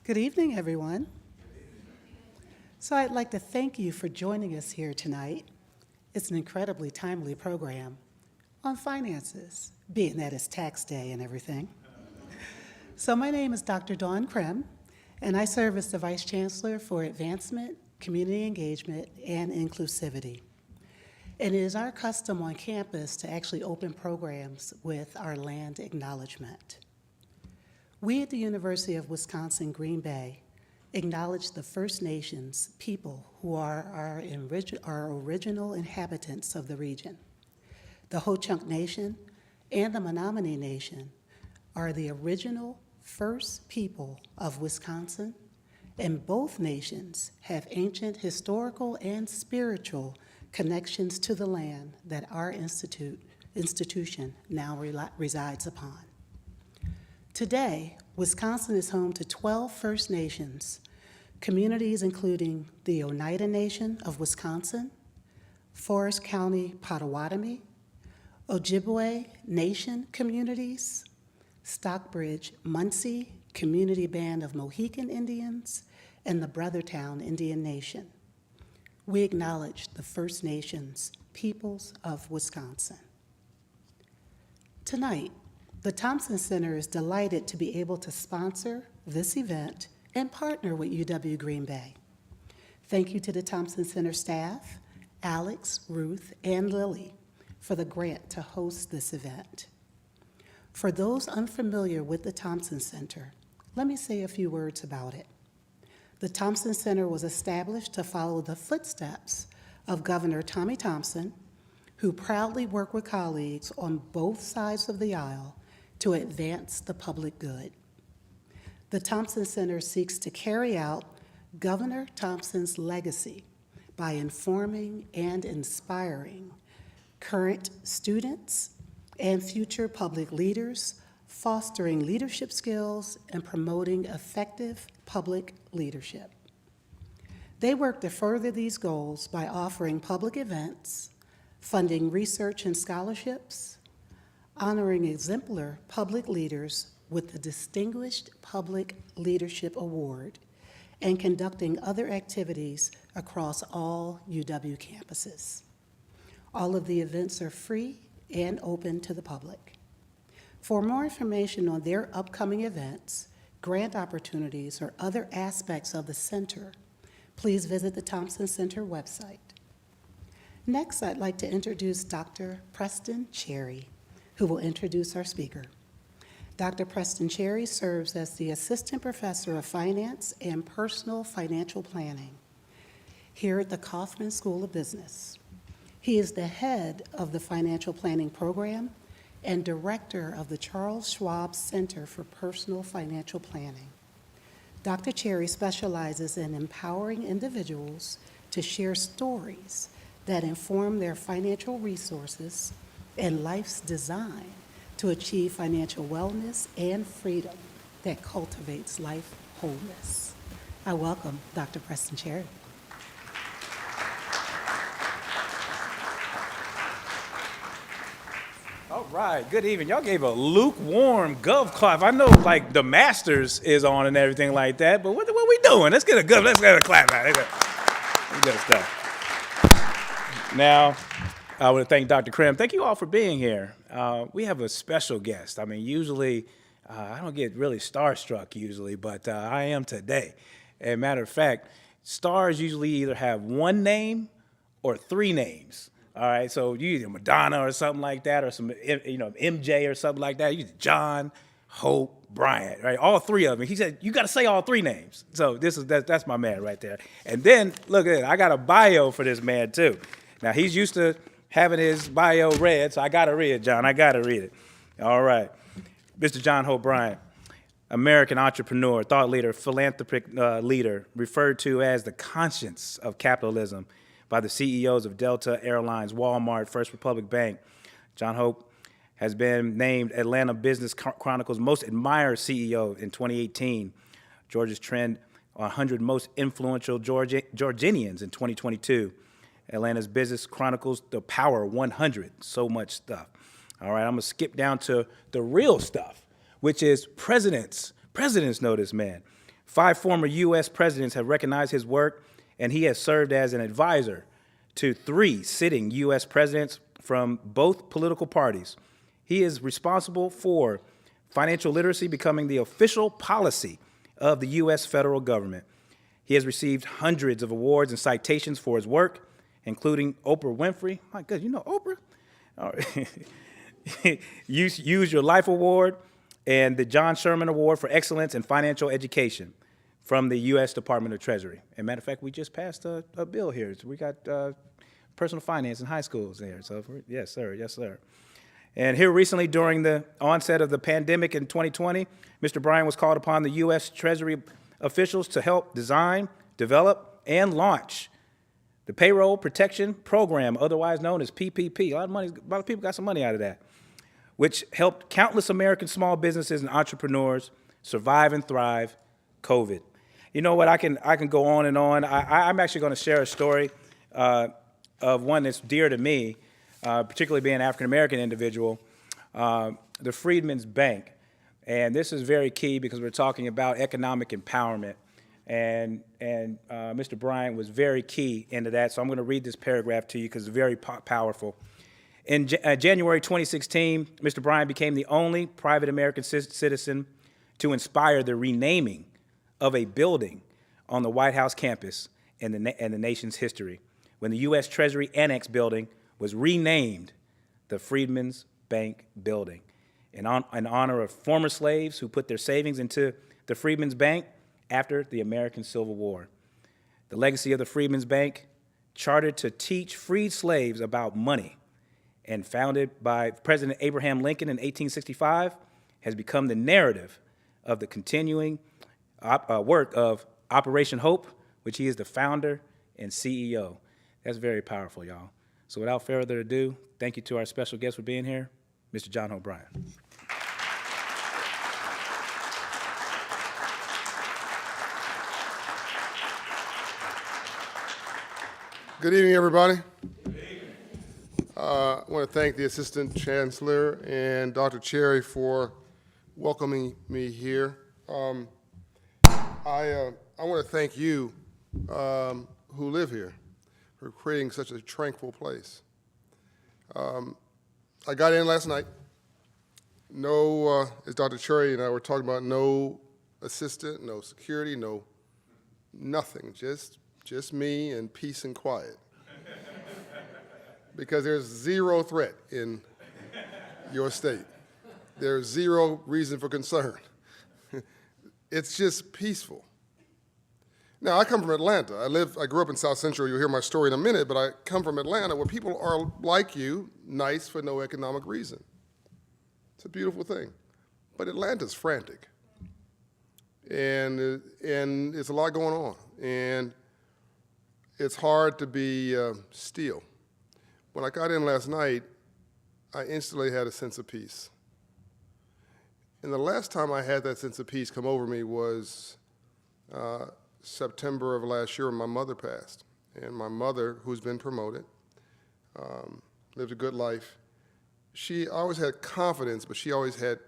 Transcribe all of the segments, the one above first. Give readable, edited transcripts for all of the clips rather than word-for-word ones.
Good evening, everyone. So I'd like to thank you for joining us here tonight. It's an incredibly timely program on finances, being that it's tax day and everything. So my name is Dr. Dawn Krem, and I serve as the Vice Chancellor for Advancement, Community Engagement, and Inclusivity. And it is our custom on campus to actually open programs with our land acknowledgement. We at the University of Wisconsin-Green Bay acknowledge the First Nations people who are our original inhabitants of the region. The Ho-Chunk Nation and the Menominee Nation are the original first people of Wisconsin, and both nations have ancient historical and spiritual connections to the land that our institution now resides upon. Today, Wisconsin is home to 12 First Nations, communities including the Oneida Nation of Wisconsin, Forest County Potawatomi, Ojibwe Nation communities, Stockbridge Munsee Community Band of Mohican Indians, and the Brothertown Indian Nation. We acknowledge the First Nations peoples of Wisconsin. Tonight, the Thompson Center is delighted to be able to sponsor this event and partner with UW-Green Bay. Thank you to the Thompson Center staff, Alex, Ruth, and Lily, for the grant to host this event. For those unfamiliar with the Thompson Center, let me say a few words about it. The Thompson Center was established to follow the footsteps of Governor Tommy Thompson, who proudly worked with colleagues on both sides of the aisle to advance the public good. The Thompson Center seeks to carry out Governor Thompson's legacy by informing and inspiring current students and future public leaders, fostering leadership skills, and promoting effective public leadership. They work to further these goals by offering public events, funding research and scholarships, honoring exemplar public leaders with the Distinguished Public Leadership Award, and conducting other activities across all UW campuses. All of the events are free and open to the public. For more information on their upcoming events, grant opportunities, or other aspects of the center, please visit the Thompson Center website. Next, I'd like to introduce Dr. Preston Cherry, who will introduce our speaker. Dr. Preston Cherry serves as the Assistant Professor of Finance and Personal Financial Planning here at the Kaufman School of Business. He is the head of the Financial Planning Program and Director of the Charles Schwab Center for Personal Financial Planning. Dr. Cherry specializes in empowering individuals to share stories that inform their financial resources and life's design to achieve financial wellness and freedom that cultivates life wholeness. I welcome Dr. Preston Cherry. All right, good evening. Y'all gave a lukewarm golf clap. I know, like, the Masters is on and everything like that, but what we doing? Let's get a clap out. Good stuff. Now, I want to thank Dr. Krem. Thank you all for being here. We have a special guest. I mean, usually, I don't get really starstruck usually, but I am today. As a matter of fact, stars usually either have one name or three names. All right, so you either Madonna or something like that, or some, MJ or something like that. You John Hope Bryant, right? All three of them. He said, you got to say all three names. So that's my man right there. And then, look at it, I got a bio for this man, too. Now, he's used to having his bio read, so I got to read it, John. I got to read it. All right. Mr. John Hope Bryant, American entrepreneur, thought leader, philanthropic leader, referred to as the conscience of capitalism by the CEOs of Delta Airlines, Walmart, First Republic Bank. John Hope has been named Atlanta Business Chronicle's most admired CEO in 2018, Georgia's Trend 100 most influential Georgians in 2022, Atlanta's Business Chronicles The Power 100, so much stuff. All right, I'm going to skip down to the real stuff, which is presidents. Presidents know this man. 5 former U.S. presidents have recognized his work, and he has served as an advisor to 3 sitting U.S. presidents from both political parties. He is responsible for financial literacy becoming the official policy of the U.S. federal government. He has received hundreds of awards and citations for his work, including Oprah Winfrey. My God, you know Oprah? All right. Use Your Life Award and the John Sherman Award for Excellence in Financial Education from the U.S. Department of Treasury. As a matter of fact, we just passed a bill here. So we got personal finance in high schools there. So yes, sir. Yes, sir. And here recently, during the onset of the pandemic in 2020, Mr. Bryant was called upon the U.S. Treasury officials to help design, develop, and launch the Payroll Protection Program, otherwise known as PPP. A lot of people got some money out of that, which helped countless American small businesses and entrepreneurs survive and thrive COVID. You know what? I can go on and on. I'm actually going to share a story of one that's dear to me, particularly being an African-American individual, the Freedmen's Bank. And this is very key because we're talking about economic empowerment. And Mr. Bryant was very key into that. So I'm going to read this paragraph to you because it's very powerful. In January 2016, Mr. Bryant became the only private American citizen to inspire the renaming of a building on the White House campus in the nation's history, when the U.S. Treasury Annex building was renamed the Freedmen's Bank Building in honor of former slaves who put their savings into the Freedmen's Bank after the American Civil War. The legacy of the Freedmen's Bank, chartered to teach freed slaves about money and founded by President Abraham Lincoln in 1865, has become the narrative of the continuing work of Operation Hope, which he is the founder and CEO. That's very powerful, y'all. So without further ado, thank you to our special guest for being here, Mr. John Hope Bryant. Good evening, everybody. Good evening. I want to thank the Assistant Chancellor and Dr. Cherry for welcoming me here. I want to thank you who live here for creating such a tranquil place. I got in last night. No, as Dr. Cherry and I were talking about, no assistant, no security, no nothing, just me and peace and quiet. Because there's zero threat in your state. There's zero reason for concern. It's just peaceful. Now, I come from Atlanta. I grew up in South Central. You'll hear my story in a minute, but I come from Atlanta where people are like you, nice for no economic reason. It's a beautiful thing. But Atlanta's frantic. And it's a lot going on. And it's hard to be still. When I got in last night, I instantly had a sense of peace. And the last time I had that sense of peace come over me was September of last year when my mother passed. And my mother, who's been promoted, lived a good life. She always had confidence, but she always had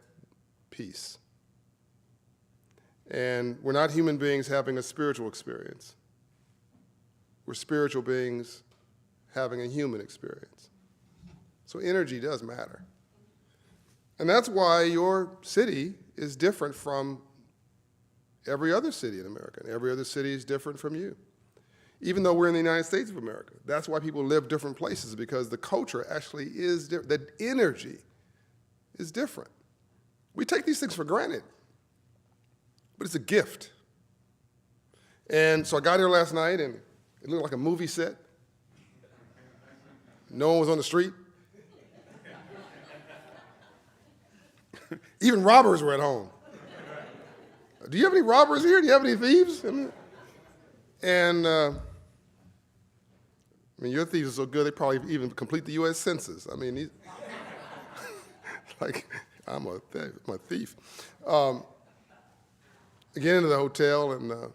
peace. And we're not human beings having a spiritual experience. We're spiritual beings having a human experience. So energy does matter. And that's why your city is different from every other city in America. And every other city is different from you. Even though we're in the United States of America, that's why people live different places, because the culture actually is different. The energy is different. We take these things for granted, but it's a gift. And so I got here last night, and it looked like a movie set. No one was on the street. Even robbers were at home. Do you have any robbers here? Do you have any thieves? Your thieves are so good, they probably even complete the U.S. Census. Like, I'm a thief. I get into the hotel, and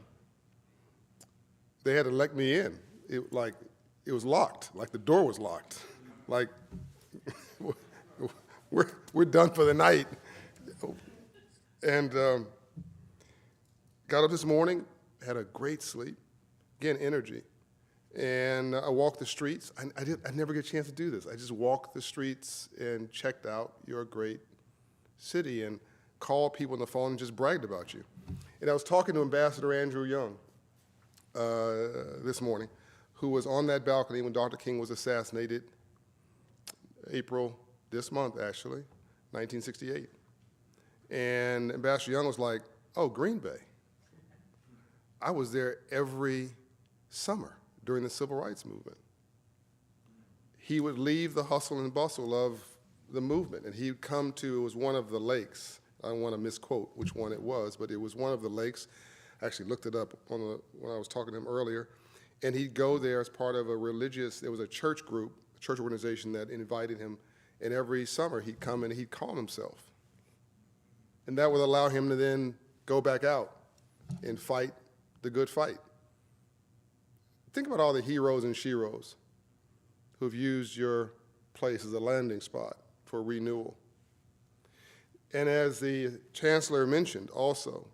they had to let me in. It was locked, like the door was locked. Like, we're done for the night. And got up this morning, had a great sleep, again, energy. And I walked the streets. I never get a chance to do this. I just walked the streets and checked out your great city and called people on the phone and just bragged about you. And I was talking to Ambassador Andrew Young this morning, who was on that balcony when Dr. King was assassinated, April this month, actually, 1968. And Ambassador Young was like, oh, Green Bay. I was there every summer during the Civil Rights Movement. He would leave the hustle and bustle of the movement, and he'd come to, it was one of the lakes. I don't want to misquote which one it was, but it was one of the lakes. I actually looked it up when I was talking to him earlier. And he'd go there as part of a religious, there was a church group, a church organization that invited him, and every summer he'd come and he'd calm himself. And that would allow him to then go back out and fight the good fight. Think about all the heroes and sheroes who've used your place as a landing spot for renewal. And as the Chancellor mentioned also,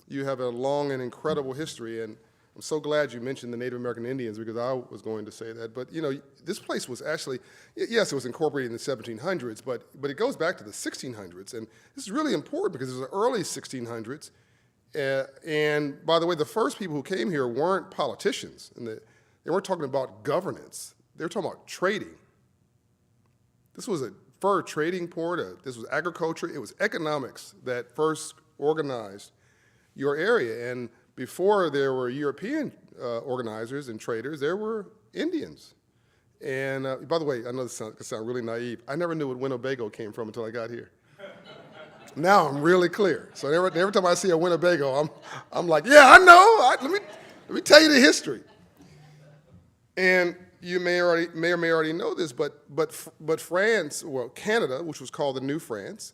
you have a long and incredible history, and I'm so glad you mentioned the Native American Indians because I was going to say that. But, you know, this place was actually, yes, it was incorporated in the 1700s, but it goes back to the 1600s. And this is really important because it was the early 1600s. And by the way, the first people who came here weren't politicians. And they weren't talking about governance. They were talking about trading. This was a fur trading port. This was agriculture. It was economics that first organized your area. And before there were European organizers and traders, there were Indians. And by the way, I know this could sound really naive. I never knew what Winnebago came from until I got here. Now I'm really clear. So every time I see a Winnebago, I'm like, yeah, I know. Let me tell you the history. And you may or may already know this, but France, well, Canada, which was called the New France,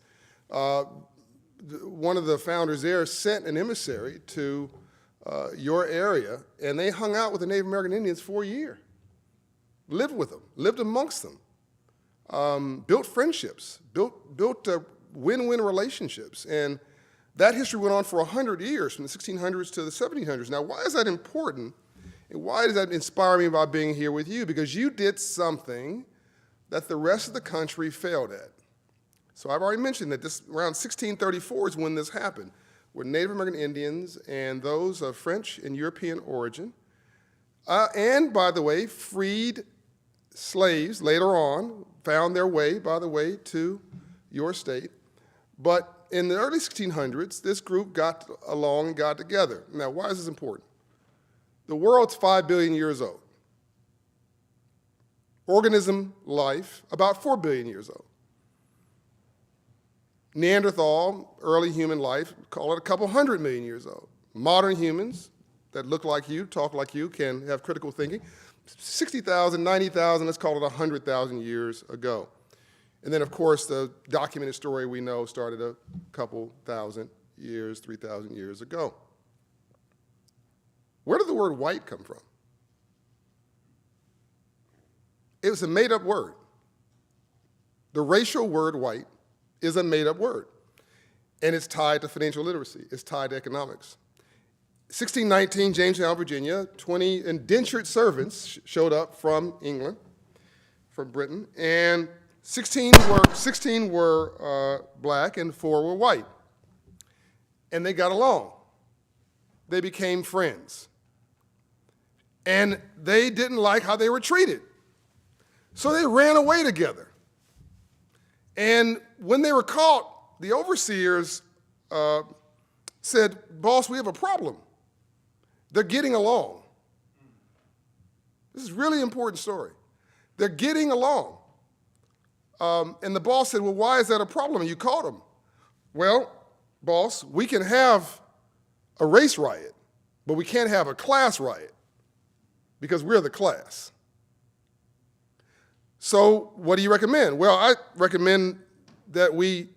one of the founders there sent an emissary to your area, and they hung out with the Native American Indians for a year, lived with them, lived amongst them, built friendships, built win-win relationships. And that history went on for 100 years, from the 1600s to the 1700s. Now, why is that important? And why does that inspire me about being here with you? Because you did something that the rest of the country failed at. So I've already mentioned that this around 1634 is when this happened, where Native American Indians and those of French and European origin, and by the way, freed slaves later on, found their way, by the way, to your state. But in the early 1600s, this group got along and got together. Now, why is this important? The world's 5 billion years old. Organism life, about 4 billion years old. Neanderthal, early human life, call it a couple 100 million years old. Modern humans that look like you, talk like you, can have critical thinking, 60,000, 90,000, let's call it 100,000 years ago. And then, of course, the documented story we know started a couple thousand years, 3,000 years ago. Where did the word white come from? It was a made-up word. The racial word white is a made-up word, and it's tied to financial literacy. It's tied to economics. 1619, Jamestown, Virginia, 20 indentured servants showed up from England, from Britain, and 16 were black and 4 were white. And they got along. They became friends. And they didn't like how they were treated. So they ran away together. And when they were caught, the overseers said, "Boss, we have a problem. They're getting along." This is a really important story. They're getting along. And the boss said, "Well, why is that a problem? And you caught them." "Well, boss, we can have a race riot, but we can't have a class riot because we're the class. So what do you recommend?" "Well, I recommend that we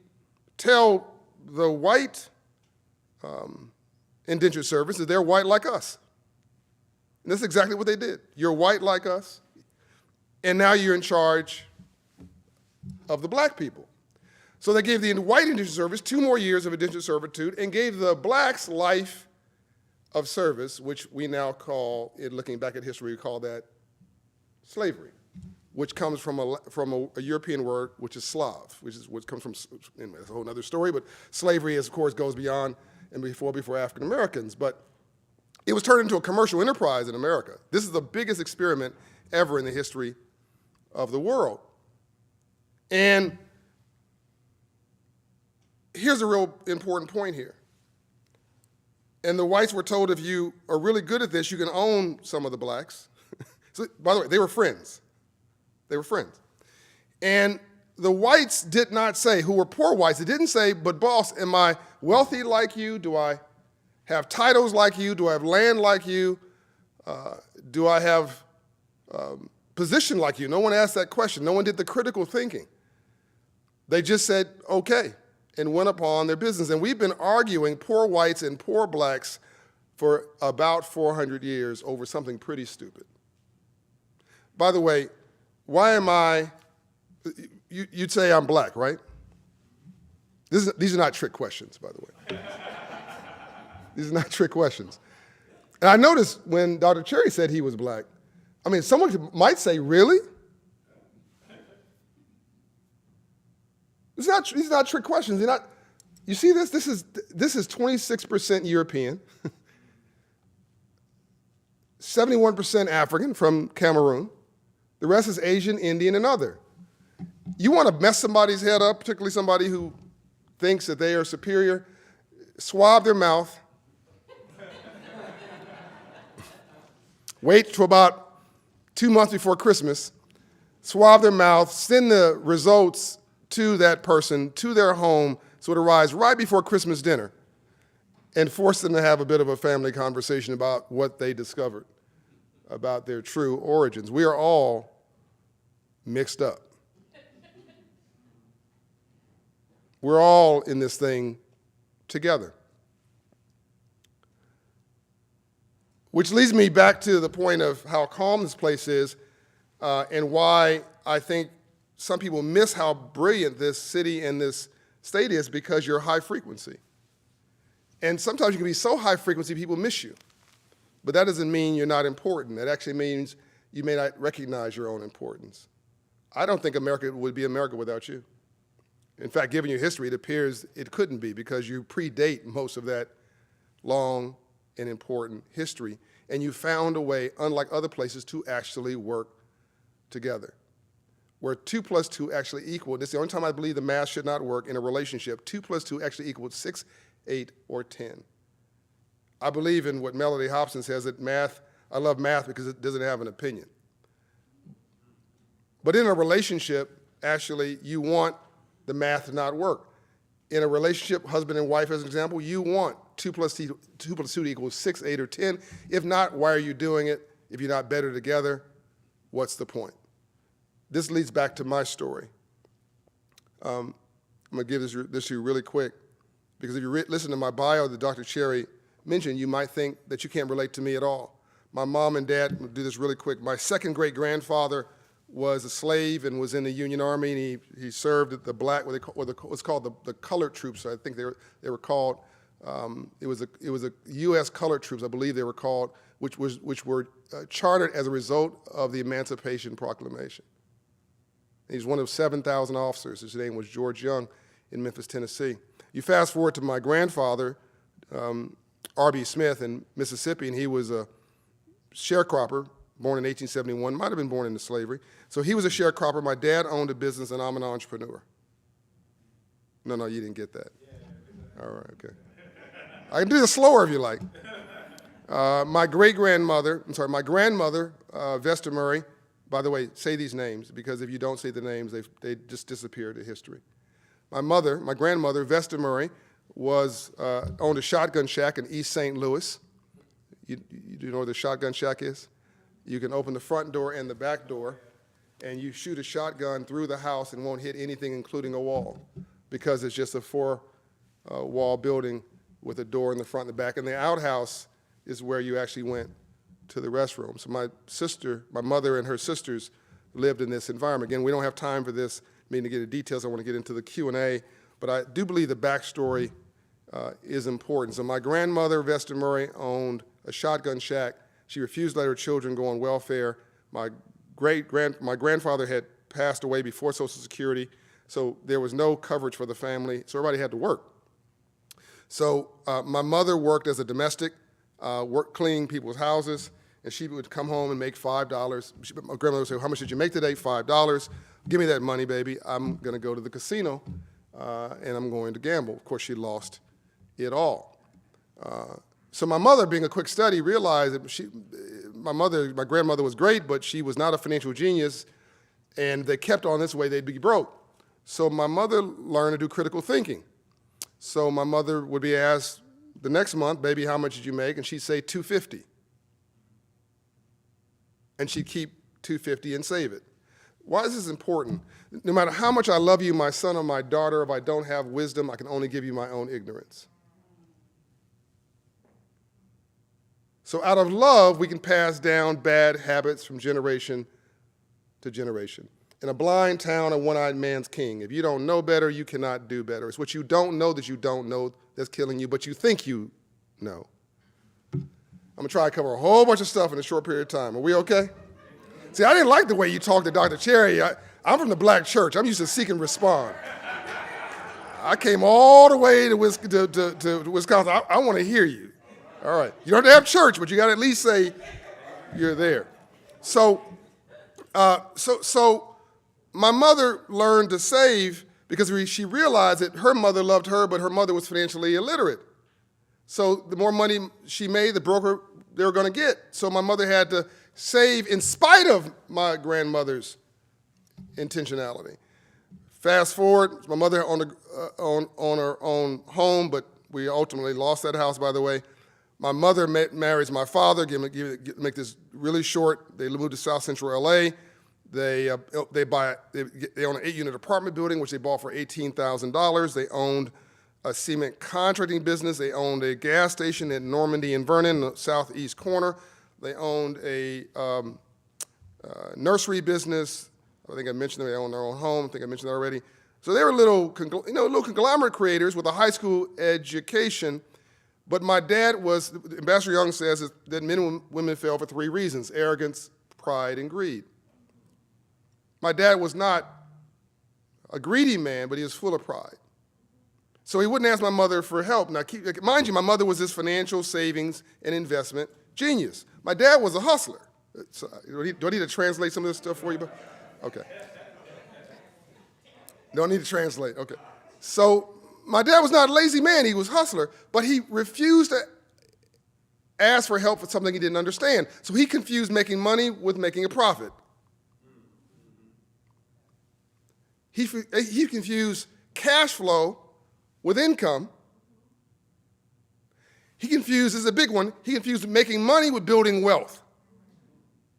tell the white indentured servants that they're white like us." And that's exactly what they did. You're white like us, and now you're in charge of the black people. So they gave the white indentured servants 2 more years of indentured servitude and gave the blacks life of service, which we now call, in looking back at history, we call that slavery, which comes from a European word, which is Slav, which comes from, anyway, that's a whole other story, but slavery, of course, goes beyond and before African Americans. But it was turned into a commercial enterprise in America. This is the biggest experiment ever in the history of the world. And here's a real important point here. And the whites were told, if you are really good at this, you can own some of the blacks. So, by the way, they were friends. They were friends. And the whites did not say, who were poor whites, they didn't say, but boss, am I wealthy like you? Do I have titles like you? Do I have land like you? Do I have position like you? No one asked that question. No one did the critical thinking. They just said, okay, and went upon their business. And we've been arguing poor whites and poor blacks for about 400 years over something pretty stupid. By the way, why am I, you'd say I'm black, right? These are not trick questions, by the way. These are not trick questions. And I noticed when Dr. Cherry said he was black, I mean, someone might say, really? These are not trick questions. They're not, you see this? This is 26% European, 71% African from Cameroon. The rest is Asian, Indian, and other. You want to mess somebody's head up, particularly somebody who thinks that they are superior, swab their mouth, wait till about 2 months before Christmas, swab their mouth, send the results to that person, to their home, so it arrives right before Christmas dinner, and force them to have a bit of a family conversation about what they discovered about their true origins. We are all mixed up. We're all in this thing together. Which leads me back to the point of how calm this place is, and why I think some people miss how brilliant this city and this state is, because you're high frequency. And sometimes you can be so high frequency people miss you. But that doesn't mean you're not important. That actually means you may not recognize your own importance. I don't think America would be America without you. In fact, given your history, it appears it couldn't be, because you predate most of that long and important history, and you found a way, unlike other places, to actually work together. Where 2 plus 2 actually equal, this is the only time I believe the math should not work in a relationship, 2 plus 2 actually equals 6, 8, or 10. I believe in what Melody Hobson says, that math, I love math because it doesn't have an opinion. But in a relationship, actually, you want the math to not work. In a relationship, husband and wife, as an example, you want 2 plus 2 to equal 6, 8, or 10. If not, why are you doing it? If you're not better together, what's the point? This leads back to my story. I'm going to give this to you really quick, because if you listen to my bio that Dr. Cherry mentioned, you might think that you can't relate to me at all. My mom and dad, I'm going to do this really quick. My second great-grandfather was a slave and was in the Union Army, and he served at the black, what's called the colored troops. I think they were called. It was a U.S. colored troops, I believe they were called, which were chartered as a result of the Emancipation Proclamation. He's one of 7,000 officers. His name was George Young in Memphis, Tennessee. You fast forward to my grandfather, R.B. Smith in Mississippi, and he was a sharecropper, born in 1871, might have been born into slavery. So he was a sharecropper. My dad owned a business, and I'm an entrepreneur. No, you didn't get that. All right, okay. I can do this slower if you like. My grandmother, Vesta Murray, by the way, say these names, because if you don't say the names, they just disappear to history. My grandmother, Vesta Murray, owned a shotgun shack in East St. Louis. You know where the shotgun shack is? You can open the front door and the back door, and you shoot a shotgun through the house and won't hit anything, including a wall, because it's just a four-wall building with a door in the front and the back. And the outhouse is where you actually went to the restroom. So my mother and her sisters lived in this environment. Again, we don't have time for this meeting to get into details. I want to get into the Q&A, but I do believe the backstory is important. So my grandmother, Vesta Murray, owned a shotgun shack. She refused to let her children go on welfare. My grandfather had passed away before Social Security, so there was no coverage for the family, so everybody had to work. So my mother worked as a domestic, cleaning people's houses, and she would come home and make $5. My grandmother would say, "How much did you make today?" $5. "Give me that money, baby. I'm going to go to the casino, and I'm going to gamble." Of course, she lost it all. So my mother, being a quick study, realized that my grandmother was great, but she was not a financial genius, and they kept on this way, they'd be broke. So my mother learned to do critical thinking. So my mother would be asked the next month, "Baby, how much did you make?" And she'd say $250. And she'd keep $250 and save it. Why is this important? No matter how much I love you, my son or my daughter, if I don't have wisdom, I can only give you my own ignorance. So out of love, we can pass down bad habits from generation to generation. In a blind town, a one-eyed man's king. If you don't know better, you cannot do better. It's what you don't know that you don't know that's killing you, but you think you know. I'm gonna try to cover a whole bunch of stuff in a short period of time. Are we okay? See, I didn't like the way you talked to Dr. Cherry. I'm from the black church. I'm used to seek and respond. I came all the way to Wisconsin. I want to hear you. All right. You don't have to have church, but you got to at least say you're there. So my mother learned to save because she realized that her mother loved her, but her mother was financially illiterate. So the more money she made, the broker they were going to get. So my mother had to save in spite of my grandmother's intentionality. Fast forward, my mother owned her own home, but we ultimately lost that house, by the way. My mother marries my father, make this really short. They moved to South Central LA. They own an 8-unit apartment building, which they bought for $18,000. They owned a cement contracting business. They owned a gas station in Normandy and Vernon, the southeast corner. They owned a nursery business. I think I mentioned them. They owned their own home. I think I mentioned that already. So they were little conglomerate creators with a high school education. But my dad was, Ambassador Young says that men and women fail for 3 reasons: arrogance, pride, and greed. My dad was not a greedy man, but he was full of pride. So he wouldn't ask my mother for help. Now, mind you, my mother was this financial savings and investment genius. My dad was a hustler. So, do I need to translate some of this stuff for you? Okay. Don't need to translate. Okay. So my dad was not a lazy man. He was a hustler, but he refused to ask for help for something he didn't understand. So he confused making money with making a profit. He confused cash flow with income. He confused, this is a big one, he confused making money with building wealth.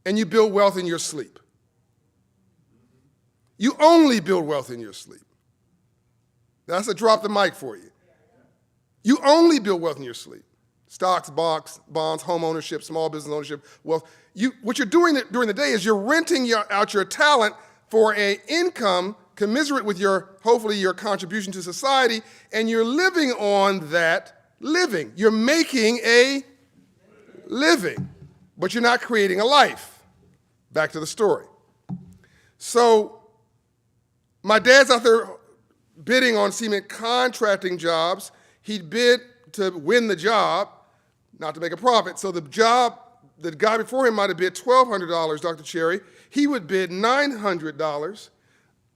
And you build wealth in your sleep. You only build wealth in your sleep. That's a drop the mic for you. You only build wealth in your sleep. Stocks, bonds, home ownership, small business ownership, wealth. What you're doing during the day is you're renting out your talent for an income commensurate with hopefully your contribution to society, and you're living on that living. You're making a living, but you're not creating a life. Back to the story. So my dad's out there bidding on cement contracting jobs. He'd bid to win the job, not to make a profit. So the guy before him might have bid $1,200, Dr. Cherry. He would bid $900,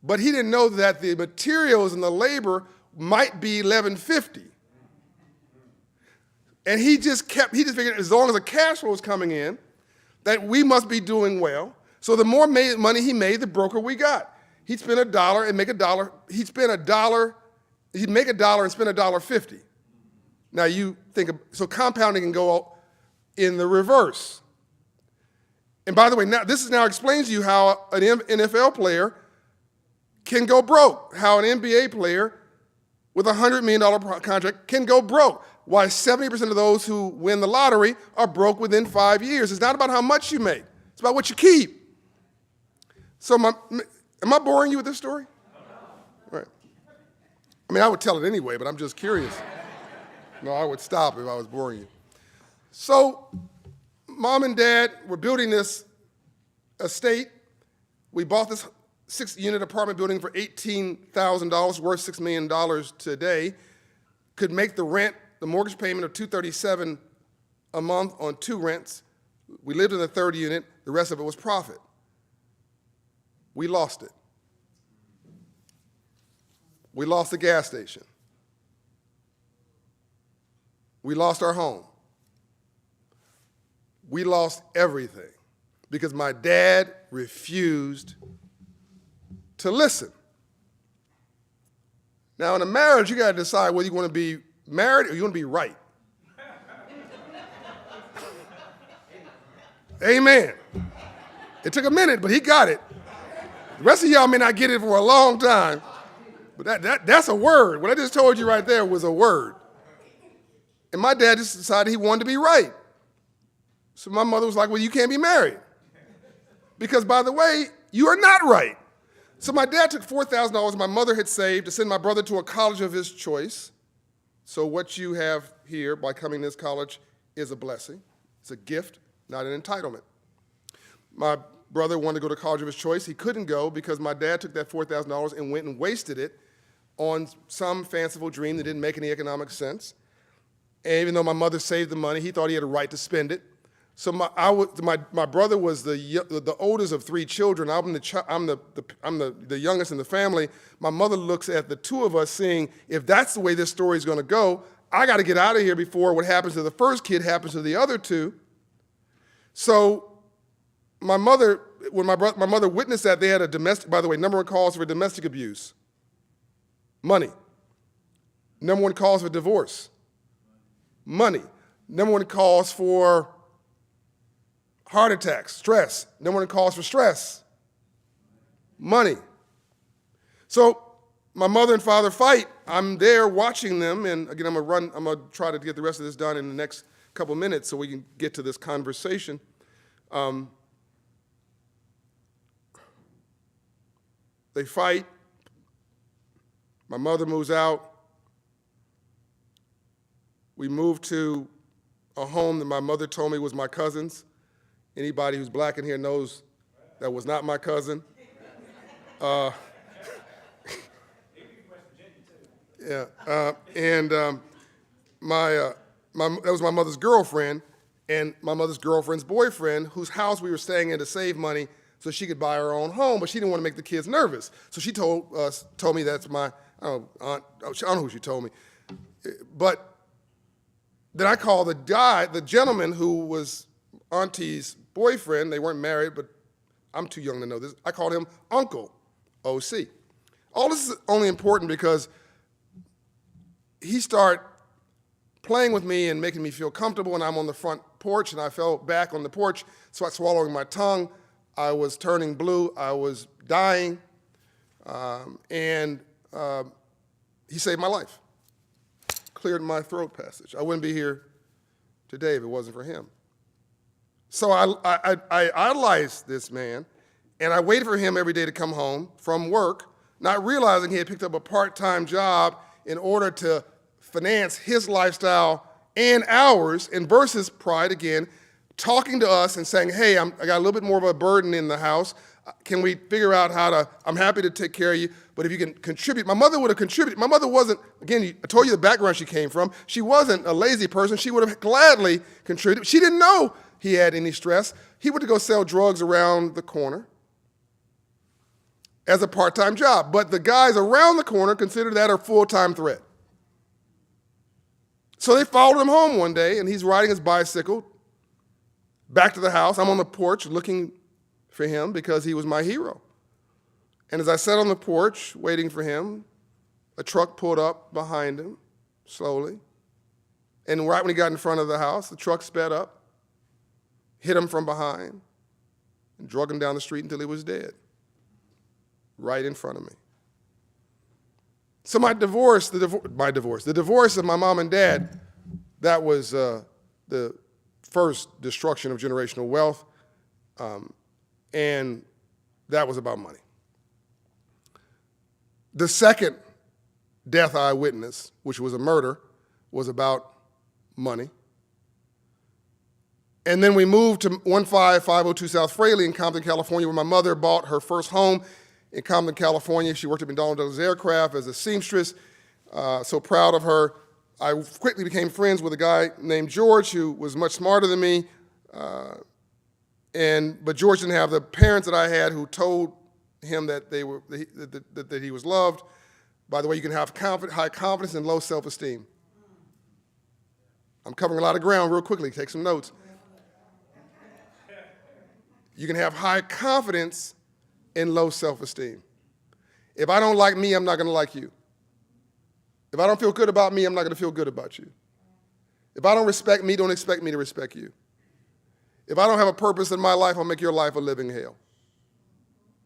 but he didn't know that the materials and the labor might be $1,150. And he just figured as long as the cash flow was coming in, that we must be doing well. So the more money he made, the broker we got. He'd spend $1 and make $1. He'd make $1 and spend $1.50. Now you think, so compounding can go in the reverse. And by the way, this now explains to you how an NFL player can go broke, how an NBA player with a $100 million contract can go broke, why 70% of those who win the lottery are broke within 5 years. It's not about how much you make. It's about what you keep. So am I boring you with this story? All right. I mean, I would tell it anyway, but I'm just curious. No, I would stop if I was boring you. So, Mom and Dad were building this estate. We bought this 6-unit apartment building for $18,000, worth $6 million today. Could make the rent, the mortgage payment of $237 a month on 2 rents. We lived in the 3rd unit. The rest of it was profit. We lost it. We lost the gas station. We lost our home. We lost everything because my dad refused to listen. Now, in a marriage, you got to decide whether you want to be married or you want to be right. Amen. It took a minute, but he got it. The rest of y'all may not get it for a long time, but that's a word. What I just told you right there was a word. And my dad just decided he wanted to be right. So my mother was like, well, you can't be married. Because, by the way, you are not right. So my dad took $4,000 my mother had saved to send my brother to a college of his choice. So what you have here by coming to this college is a blessing. It's a gift, not an entitlement. My brother wanted to go to college of his choice. He couldn't go because my dad took that $4,000 and went and wasted it on some fanciful dream that didn't make any economic sense. And even though my mother saved the money, he thought he had a right to spend it. So my brother was the oldest of 3 children. I'm the youngest in the family. My mother looks at the 2 of us saying, if that's the way this story is going to go, I got to get out of here before what happens to the first kid happens to the other 2. So my mother, when my mother witnessed that, they had a domestic, by the way, number 1 cause for domestic abuse, money. Number 1 cause for divorce, money. Number 1 cause for heart attacks, stress. Number 1 cause for stress, money. So my mother and father fight. I'm there watching them, and again, I'm gonna try to get the rest of this done in the next couple minutes so we can get to this conversation. They fight. My mother moves out. We moved to a home that my mother told me was my cousin's. Anybody who's black in here knows that was not my cousin. Yeah, that was my mother's girlfriend, and my mother's girlfriend's boyfriend, whose house we were staying in to save money so she could buy her own home, but she didn't want to make the kids nervous. So she told me that's my aunt. I don't know who she told me, but then I called the gentleman who was Auntie's boyfriend. They weren't married, but I'm too young to know this. I called him Uncle O.C. All this is only important because he started playing with me and making me feel comfortable, and I'm on the front porch, and I fell back on the porch, so I swallowing my tongue. I was turning blue. I was dying, and he saved my life, cleared my throat passage. I wouldn't be here today if it wasn't for him. So I idolized this man, and I waited for him every day to come home from work, not realizing he had picked up a part-time job in order to finance his lifestyle and ours, and versus pride again, talking to us and saying, hey, I got a little bit more of a burden in the house. Can we figure out how to, I'm happy to take care of you, but if you can contribute. My mother would have contributed. My mother wasn't, again, I told you the background she came from. She wasn't a lazy person. She would have gladly contributed. She didn't know he had any stress. He would go sell drugs around the corner as a part-time job. But the guys around the corner considered that a full-time threat. So they followed him home one day, and he's riding his bicycle back to the house. I'm on the porch looking for him because he was my hero. And as I sat on the porch waiting for him, a truck pulled up behind him slowly. And right when he got in front of the house, the truck sped up, hit him from behind, and drug him down the street until he was dead, right in front of me. So the divorce of my mom and dad, that was the first destruction of generational wealth, and that was about money. The second death I witnessed, which was a murder, was about money. And then we moved to 15502 South Fraley in Compton, California, where my mother bought her first home in Compton, California. She worked at McDonnell Douglas Aircraft as a seamstress. So proud of her. I quickly became friends with a guy named George who was much smarter than me. But George didn't have the parents that I had who told him that that he was loved. By the way, you can have high confidence and low self-esteem. I'm covering a lot of ground real quickly. Take some notes. You can have high confidence and low self-esteem. If I don't like me, I'm not going to like you. If I don't feel good about me, I'm not going to feel good about you. If I don't respect me, don't expect me to respect you. If I don't have a purpose in my life, I'll make your life a living hell.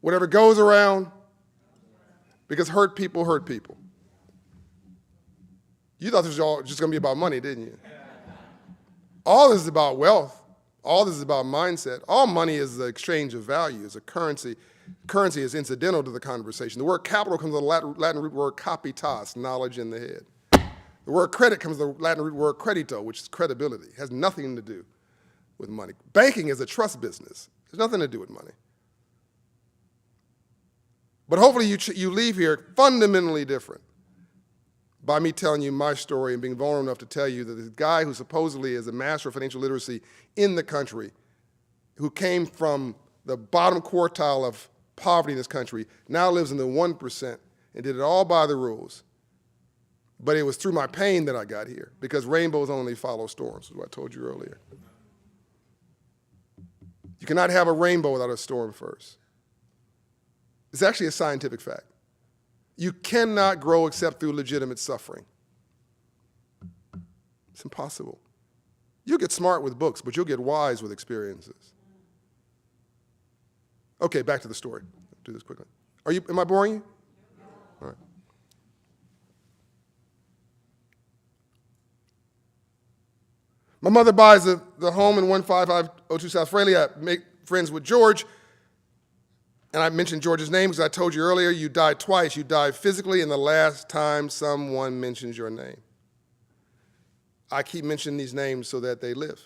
Whatever goes around, because hurt people hurt people. You thought this was all just going to be about money, didn't you? All this is about wealth. All this is about mindset. All money is the exchange of values, a currency. Currency is incidental to the conversation. The word capital comes from the Latin root word capitas, knowledge in the head. The word credit comes from the Latin root word credito, which is credibility. It has nothing to do with money. Banking is a trust business. It has nothing to do with money. But hopefully you leave here fundamentally different by me telling you my story and being vulnerable enough to tell you that this guy who supposedly is a master of financial literacy in the country, who came from the bottom quartile of poverty in this country, now lives in the 1% and did it all by the rules. But it was through my pain that I got here, because rainbows only follow storms, is what I told you earlier. You cannot have a rainbow without a storm first. It's actually a scientific fact. You cannot grow except through legitimate suffering. It's impossible. You'll get smart with books, but you'll get wise with experiences. Okay, back to the story. I'll do this quickly. Am I boring you? All right. My mother buys the home in 15502 South Fraley. I make friends with George. And I mentioned George's name because I told you earlier, you died twice. You died physically and the last time someone mentions your name. I keep mentioning these names so that they live.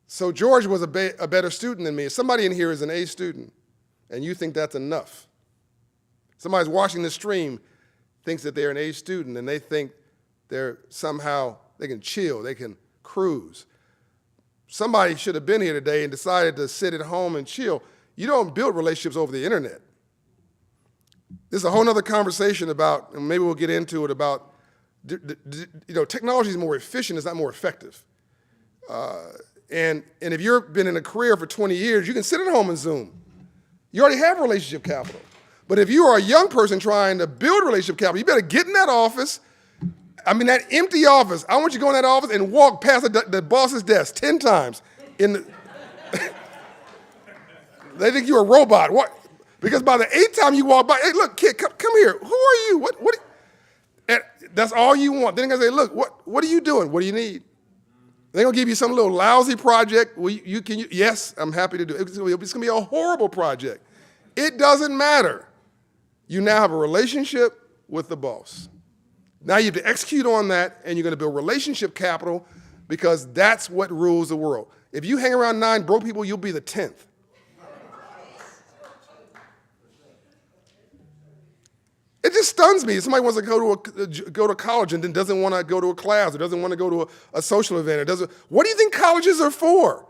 So George was a better student than me. If somebody in here is an A student and you think that's enough, somebody's watching this stream thinks that they're an A student and they think they can chill, they can cruise. Somebody should have been here today and decided to sit at home and chill. You don't build relationships over the internet. This is a whole other conversation about, and maybe we'll get into it, about, technology is more efficient, it's not more effective. And if you've been in a career for 20 years, you can sit at home and Zoom. You already have relationship capital. But if you are a young person trying to build relationship capital, you better get in that office. That empty office. I want you to go in that office and walk past the boss's desk 10 times. They think you're a robot. What? Because by the 8th time you walk by, hey, look, kid, come here. Who are you? What? And that's all you want. Then they're going to say, look, what are you doing? What do you need? They're going to give you some little lousy project. Yes, I'm happy to do it. It's going to be a horrible project. It doesn't matter. You now have a relationship with the boss. Now you have to execute on that, and you're going to build relationship capital, because that's what rules the world. If you hang around 9 broke people, you'll be the 10th. It just stuns me. Somebody wants to go to college and then doesn't want to go to a class or doesn't want to go to a social event. What do you think colleges are for?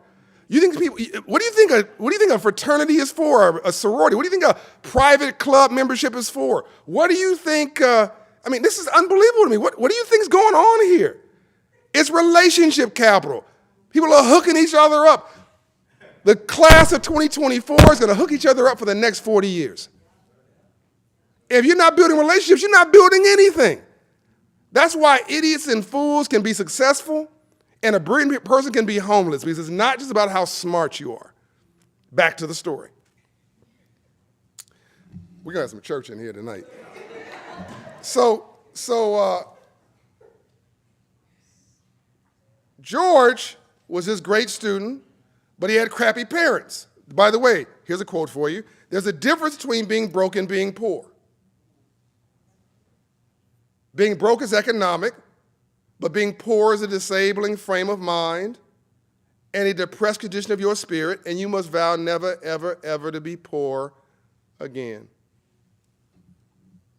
What do you think a fraternity is for? Or a sorority? What do you think a private club membership is for? What do you think? This is unbelievable to me. What do you think is going on here? It's relationship capital. People are hooking each other up. The class of 2024 is going to hook each other up for the next 40 years. If you're not building relationships, you're not building anything. That's why idiots and fools can be successful and a brilliant person can be homeless, because it's not just about how smart you are. Back to the story. We're going to have some church in here tonight. George was this great student, but he had crappy parents. By the way, here's a quote for you. There's a difference between being broke and being poor. Being broke is economic, but being poor is a disabling frame of mind and a depressed condition of your spirit, and you must vow never, ever, ever to be poor again.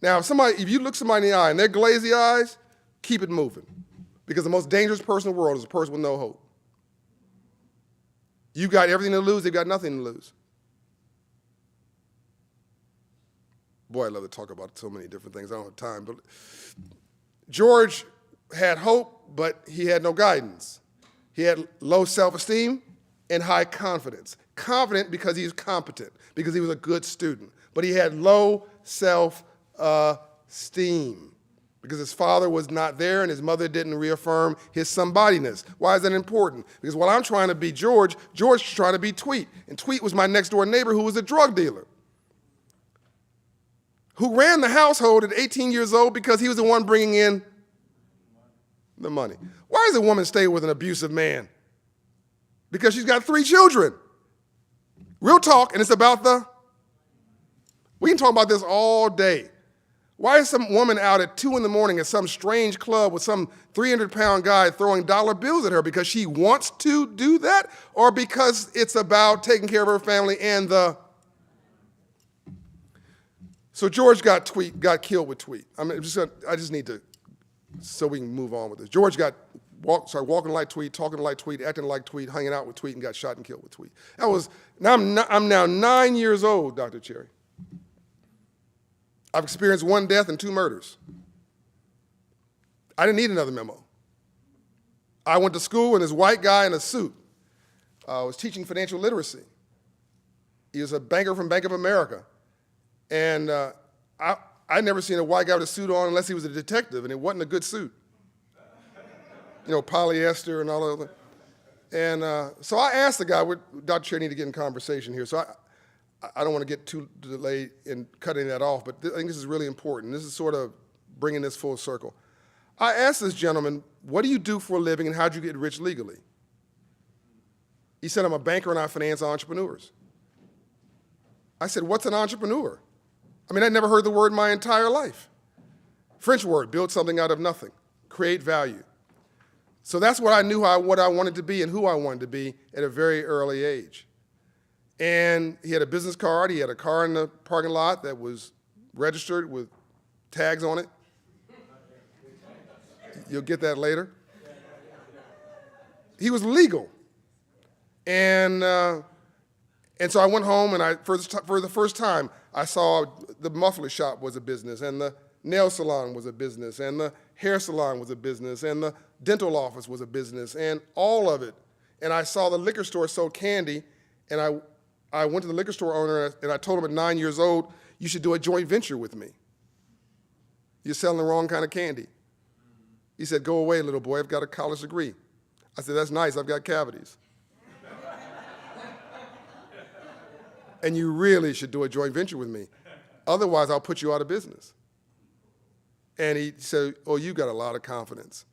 Now, if you look somebody in the eye and they're glazy eyes, keep it moving. Because the most dangerous person in the world is a person with no hope. You got everything to lose, they've got nothing to lose. Boy, I love to talk about so many different things. I don't have time. But George had hope, but he had no guidance. He had low self-esteem and high confidence. Confident because he was competent, because he was a good student. But he had low self-esteem because his father was not there and his mother didn't reaffirm his somebodyness. Why is that important? Because while I'm trying to be George, George was trying to be Tweet. And Tweet was my next door neighbor who was a drug dealer, who ran the household at 18 years old because he was the one bringing in the money. Why does a woman stay with an abusive man? Because she's got 3 children. Real talk, and it's about we can talk about this all day. Why is some woman out at 2 in the morning at some strange club with some 300-pound guy throwing dollar bills at her? Because she wants to do that? Or because it's about taking care of her family and So George got killed with Tweet. I just need to, so we can move on with this. George started walking like Tweet, talking like Tweet, acting like Tweet, hanging out with Tweet, and got shot and killed with Tweet. I'm now 9 years old, Dr. Cherry. I've experienced 1 death and 2 murders. I didn't need another memo. I went to school and this white guy in a suit was teaching financial literacy. He was a banker from Bank of America. And I'd never seen a white guy with a suit on unless he was a detective, and it wasn't a good suit. Polyester and all that. And so I asked the guy, Dr. Cherry need to get in conversation here, so I don't want to get too delayed in cutting that off, but I think this is really important. This is sort of bringing this full circle. I asked this gentleman, what do you do for a living and how'd you get rich legally? He said, I'm a banker and I finance entrepreneurs. I said, what's an entrepreneur? I'd never heard the word in my entire life. French word, build something out of nothing, create value. So that's what I knew what I wanted to be and who I wanted to be at a very early age. And he had a business card. He had a car in the parking lot that was registered with tags on it. You'll get that later. He was legal. And so I went home, and for the first time, I saw the muffler shop was a business, and the nail salon was a business, and the hair salon was a business, and the dental office was a business, and all of it. And I saw the liquor store sold candy, and I went to the liquor store owner, and I told him at 9 years old, you should do a joint venture with me. You're selling the wrong kind of candy. He said, go away, little boy, I've got a college degree. I said, that's nice, I've got cavities. And you really should do a joint venture with me. Otherwise, I'll put you out of business. And he said, oh, you got a lot of confidence.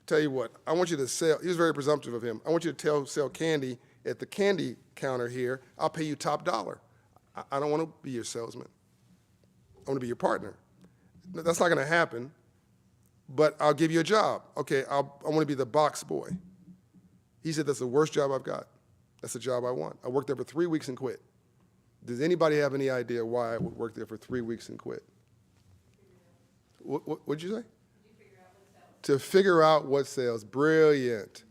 Tell you what, I want you to sell, he was very presumptive of him, I want you to sell candy at the candy counter here. I'll pay you top dollar. I don't want to be your salesman. I want to be your partner. That's not going to happen, but I'll give you a job. Okay, I want to be the box boy. He said, that's the worst job I've got. That's the job I want. I worked there for 3 weeks and quit. Does anybody have any idea why I would work there for 3 weeks and quit? What'd you say? To figure out what sells. Brilliant.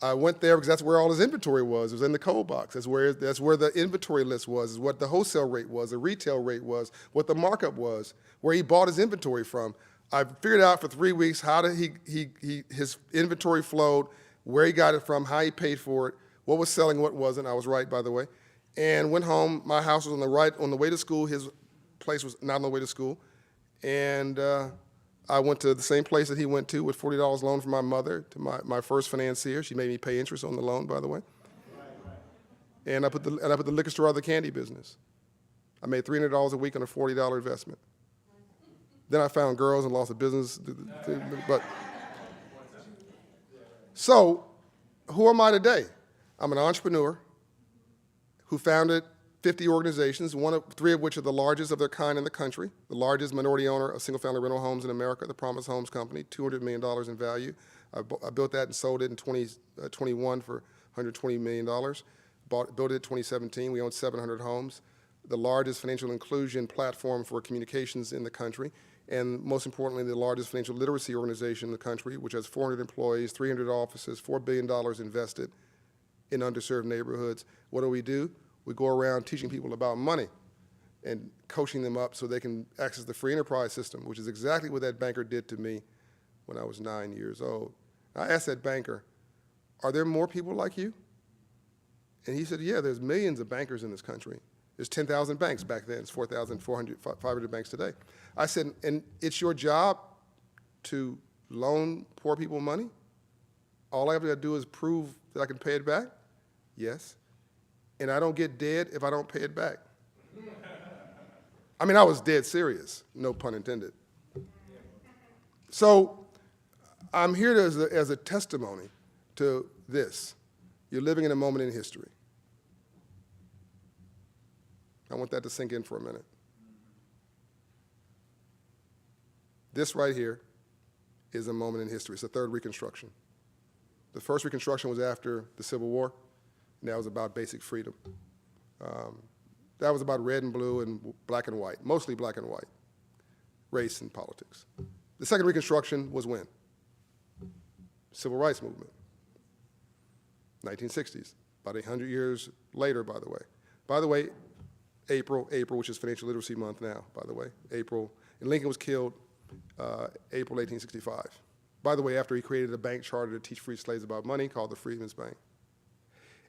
I went there because that's where all his inventory was. It was in the cold box. That's where the inventory list was, is what the wholesale rate was, the retail rate was, what the markup was, where he bought his inventory from. I figured out for 3 weeks how his inventory flowed, where he got it from, how he paid for it, what was selling, what wasn't. I was right, by the way. And went home. My house was on the way to school. His place was not on the way to school. And I went to the same place that he went to with $40 loan from my mother to my first financier. She made me pay interest on the loan, by the way. And I put the liquor store out of the candy business. I made $300 a week on a $40 investment. Then I found girls and lost the business. But so, who am I today? I'm an entrepreneur who founded 50 organizations, three of which are the largest of their kind in the country. The largest minority owner of single-family rental homes in America, the Promise Homes Company, $200 million in value. I built that and sold it in 2021 for $120 million. Built it in 2017. We own 700 homes. The largest financial inclusion platform for communications in the country, and most importantly, the largest financial literacy organization in the country, which has 400 employees, 300 offices, $4 billion invested in underserved neighborhoods. What do? We go around teaching people about money and coaching them up so they can access the free enterprise system, which is exactly what that banker did to me when I was 9 years old. I asked that banker, are there more people like you? And he said, yeah, there's millions of bankers in this country. There's 10,000 banks back then. It's 500 banks today. I said, and it's your job to loan poor people money? All I have to do is prove that I can pay it back? Yes. And I don't get dead if I don't pay it back. I mean, I was dead serious, no pun intended. So I'm here as a testimony to this. You're living in a moment in history. I want that to sink in for a minute. This right here is a moment in history. It's the third Reconstruction. The first Reconstruction was after the Civil War, and that was about basic freedom. That was about red and blue and black and white, mostly black and white, race and politics. The second Reconstruction was when? Civil rights movement, 1960s, about 100 years later, by the way. By the way, April, which is Financial Literacy Month now, by the way, April, and Lincoln was killed April 1865. By the way, after he created a bank charter to teach free slaves about money called the Freedmen's Bank.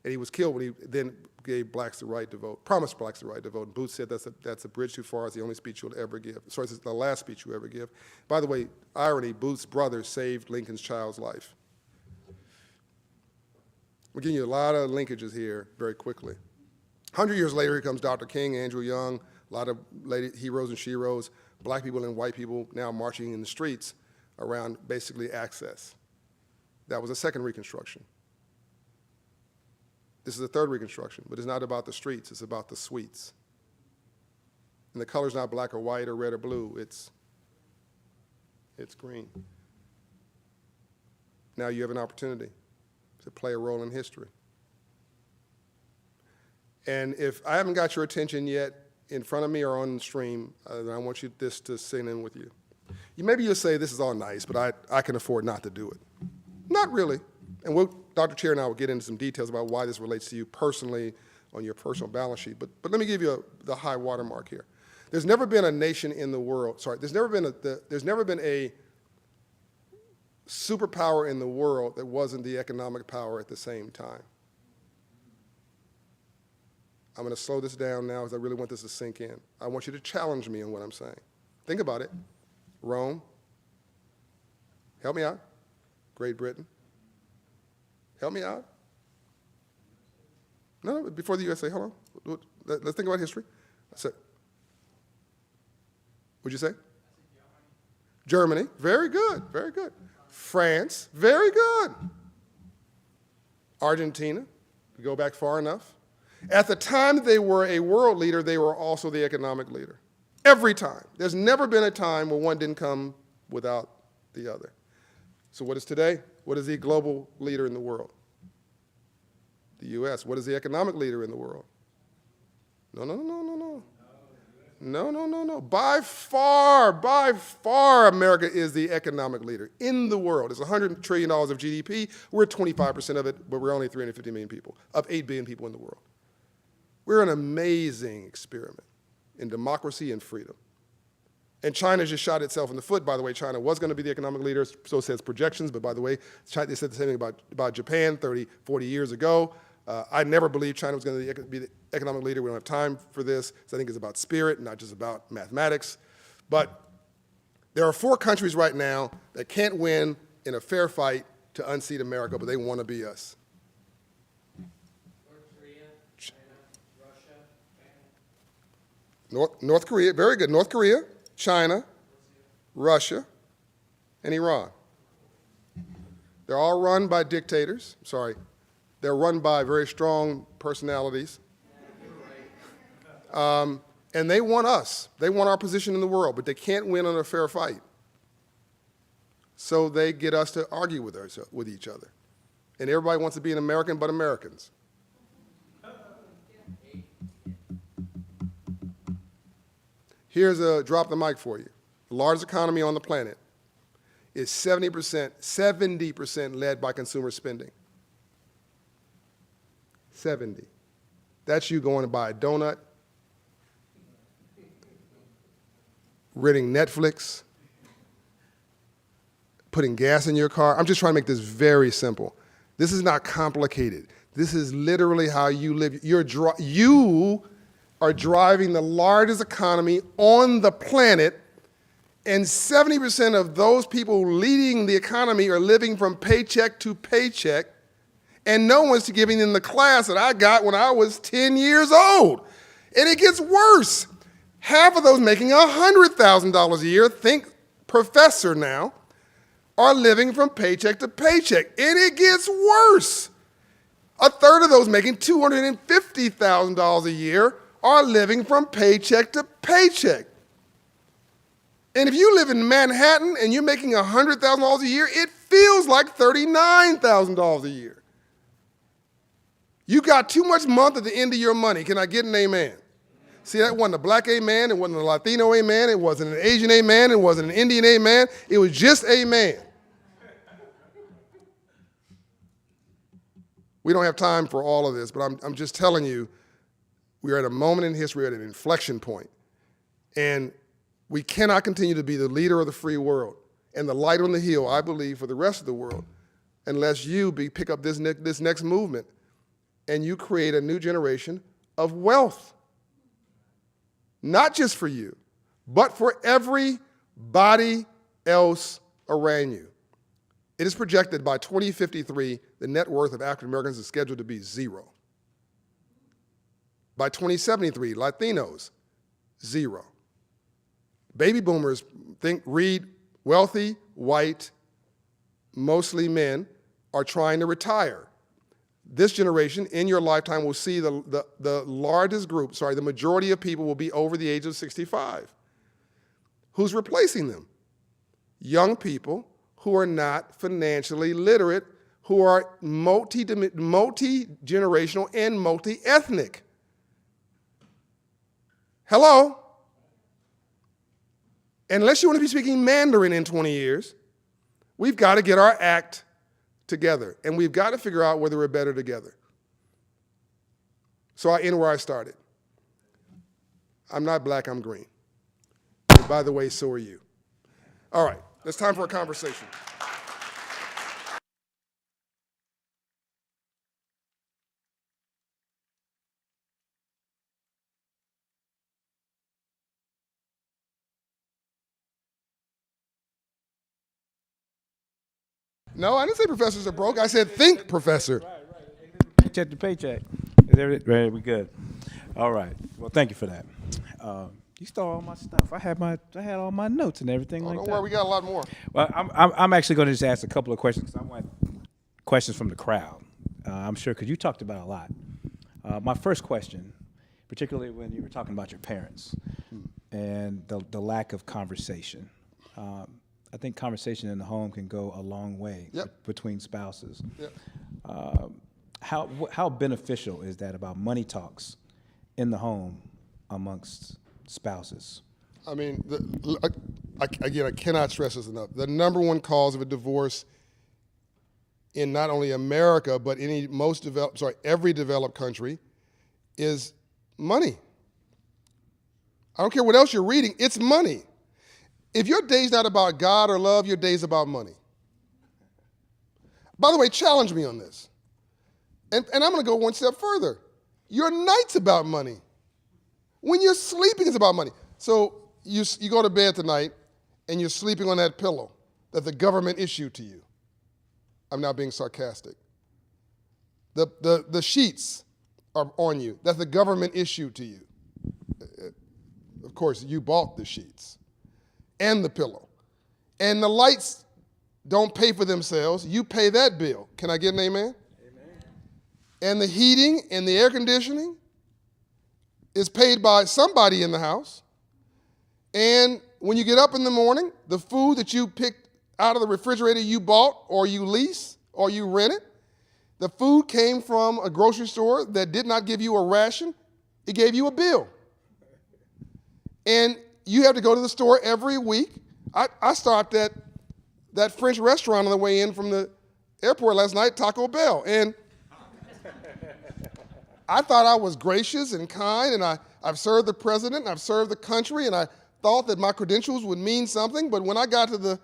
And he was killed when he then gave blacks the right to vote, promised blacks the right to vote. And Booth said that's a bridge too far. It's the only speech you'll ever give. Sorry, it's the last speech you ever give. By the way, irony, Booth's brother saved Lincoln's child's life. We're giving you a lot of linkages here very quickly. 100 years later, here comes Dr. King, Andrew Young, a lot of lady heroes and sheroes, black people and white people now marching in the streets around basically access. That was a second Reconstruction. This is the third Reconstruction, but it's not about the streets, it's about the suites. And the color's not black or white or red or blue, it's green. Now you have an opportunity to play a role in history. And if I haven't got your attention yet in front of me or on the stream, then I want this to sink in with you. Maybe you'll say, this is all nice, but I can afford not to do it. Not really. And Dr. Chair and I will get into some details about why this relates to you personally on your personal balance sheet. But let me give you the high watermark here. There's never been a nation in the world, there's never been a superpower in the world that wasn't the economic power at the same time. I'm going to slow this down now because I really want this to sink in. I want you to challenge me on what I'm saying. Think about it. Rome. Help me out. Great Britain. Help me out. No, before the USA, hold on. Let's think about history. What'd you say? Germany. Very good, very good. France. Very good. Argentina. We go back far enough. At the time they were a world leader, they were also the economic leader. Every time. There's never been a time where one didn't come without the other. So what is today? What is the global leader in the world? The U.S. What is the economic leader in the world? No. No. By far, America is the economic leader in the world. It's $100 trillion of GDP. We're at 25% of it, but we're only 350 million people, of 8 billion people in the world. We're an amazing experiment in democracy and freedom. And China just shot itself in the foot. By the way, China was going to be the economic leader, so says projections. But by the way, they said the same thing about Japan 30, 40 years ago. I never believed China was going to be the economic leader. We don't have time for this. So I think it's about spirit, not just about mathematics. But there are 4 countries right now that can't win in a fair fight to unseat America, but they want to be us. North Korea, China, Russia, North Korea, very good. North Korea, China, Russia, and Iran. They're all run by dictators. They're run by very strong personalities. And they want us. They want our position in the world, but they can't win on a fair fight. So they get us to argue with each other. And everybody wants to be an American but Americans. Here's a drop the mic for you. The largest economy on the planet is 70% led by consumer spending. 70. That's you going to buy a donut, renting Netflix, putting gas in your car. I'm just trying to make this very simple. This is not complicated. This is literally how you live. You are driving the largest economy on the planet, and 70% of those people leading the economy are living from paycheck to paycheck, and no one's giving them the class that I got when I was 10 years old. And it gets worse. Half of those making $100,000 a year, think professor now, are living from paycheck to paycheck, and it gets worse. A third of those making $250,000 a year are living from paycheck to paycheck. And if you live in Manhattan and you're making $100,000 a year, it feels like $39,000 a year. You got too much month at the end of your money. Can I get an amen? See, that wasn't a black amen, it wasn't a Latino amen, it wasn't an Asian amen, it wasn't an Indian amen, it was just amen. We don't have time for all of this, but I'm just telling you, we are at a moment in history, we're at an inflection point. And we cannot continue to be the leader of the free world and the light on the hill, I believe, for the rest of the world, unless you pick up this next movement and you create a new generation of wealth. Not just for you, but for everybody else around you. It is projected by 2053, the net worth of African Americans is scheduled to be zero. By 2073, Latinos, zero. Baby boomers read wealthy, white, mostly men, are trying to retire. This generation, in your lifetime, will see the largest group, the majority of people will be over the age of 65. Who's replacing them? Young people who are not financially literate, who are multi-generational and multi-ethnic. Hello? Unless you want to be speaking Mandarin in 20 years, we've got to get our act together, and we've got to figure out whether we're better together. So I end where I started. I'm not black, I'm green. And by the way, so are you. All right, it's time for a conversation. No, I didn't say professors are broke. I said think professor. Paycheck to paycheck. Is everything right? We good. All right. Well, thank you for that. You stole all my stuff. I had all my notes and everything like that. Don't worry, we got a lot more. Well, I'm actually going to just ask a couple of questions because I want questions from the crowd. I'm sure because you talked about a lot. My first question, particularly when you were talking about your parents and the lack of conversation. I think conversation in the home can go a long way between spouses. Yep. How beneficial is that about money talks in the home amongst spouses? I mean, again, I cannot stress this enough. The number one cause of a divorce in not only America, but every developed country is money. I don't care what else you're reading, it's money. If your day's not about God or love, your day's about money. By the way, challenge me on this. And I'm going to go one step further. Your night's about money. When you're sleeping, it's about money. So you go to bed tonight, and you're sleeping on that pillow that the government issued to you. I'm not being sarcastic. The sheets are on you that the government issued to you. Of course, you bought the sheets and the pillow. And the lights don't pay for themselves. You pay that bill. Can I get an amen? Amen. And the heating and the air conditioning, is paid by somebody in the house. And when you get up in the morning, the food that you picked out of the refrigerator you bought or you lease or you rented, the food came from a grocery store that did not give you a ration. It gave you a bill. And you have to go to the store every week. I stopped at that French restaurant on the way in from the airport last night, Taco Bell. And I thought I was gracious and kind, and I've served the president, and I've served the country, and I thought that my credentials would mean something. But when I got to the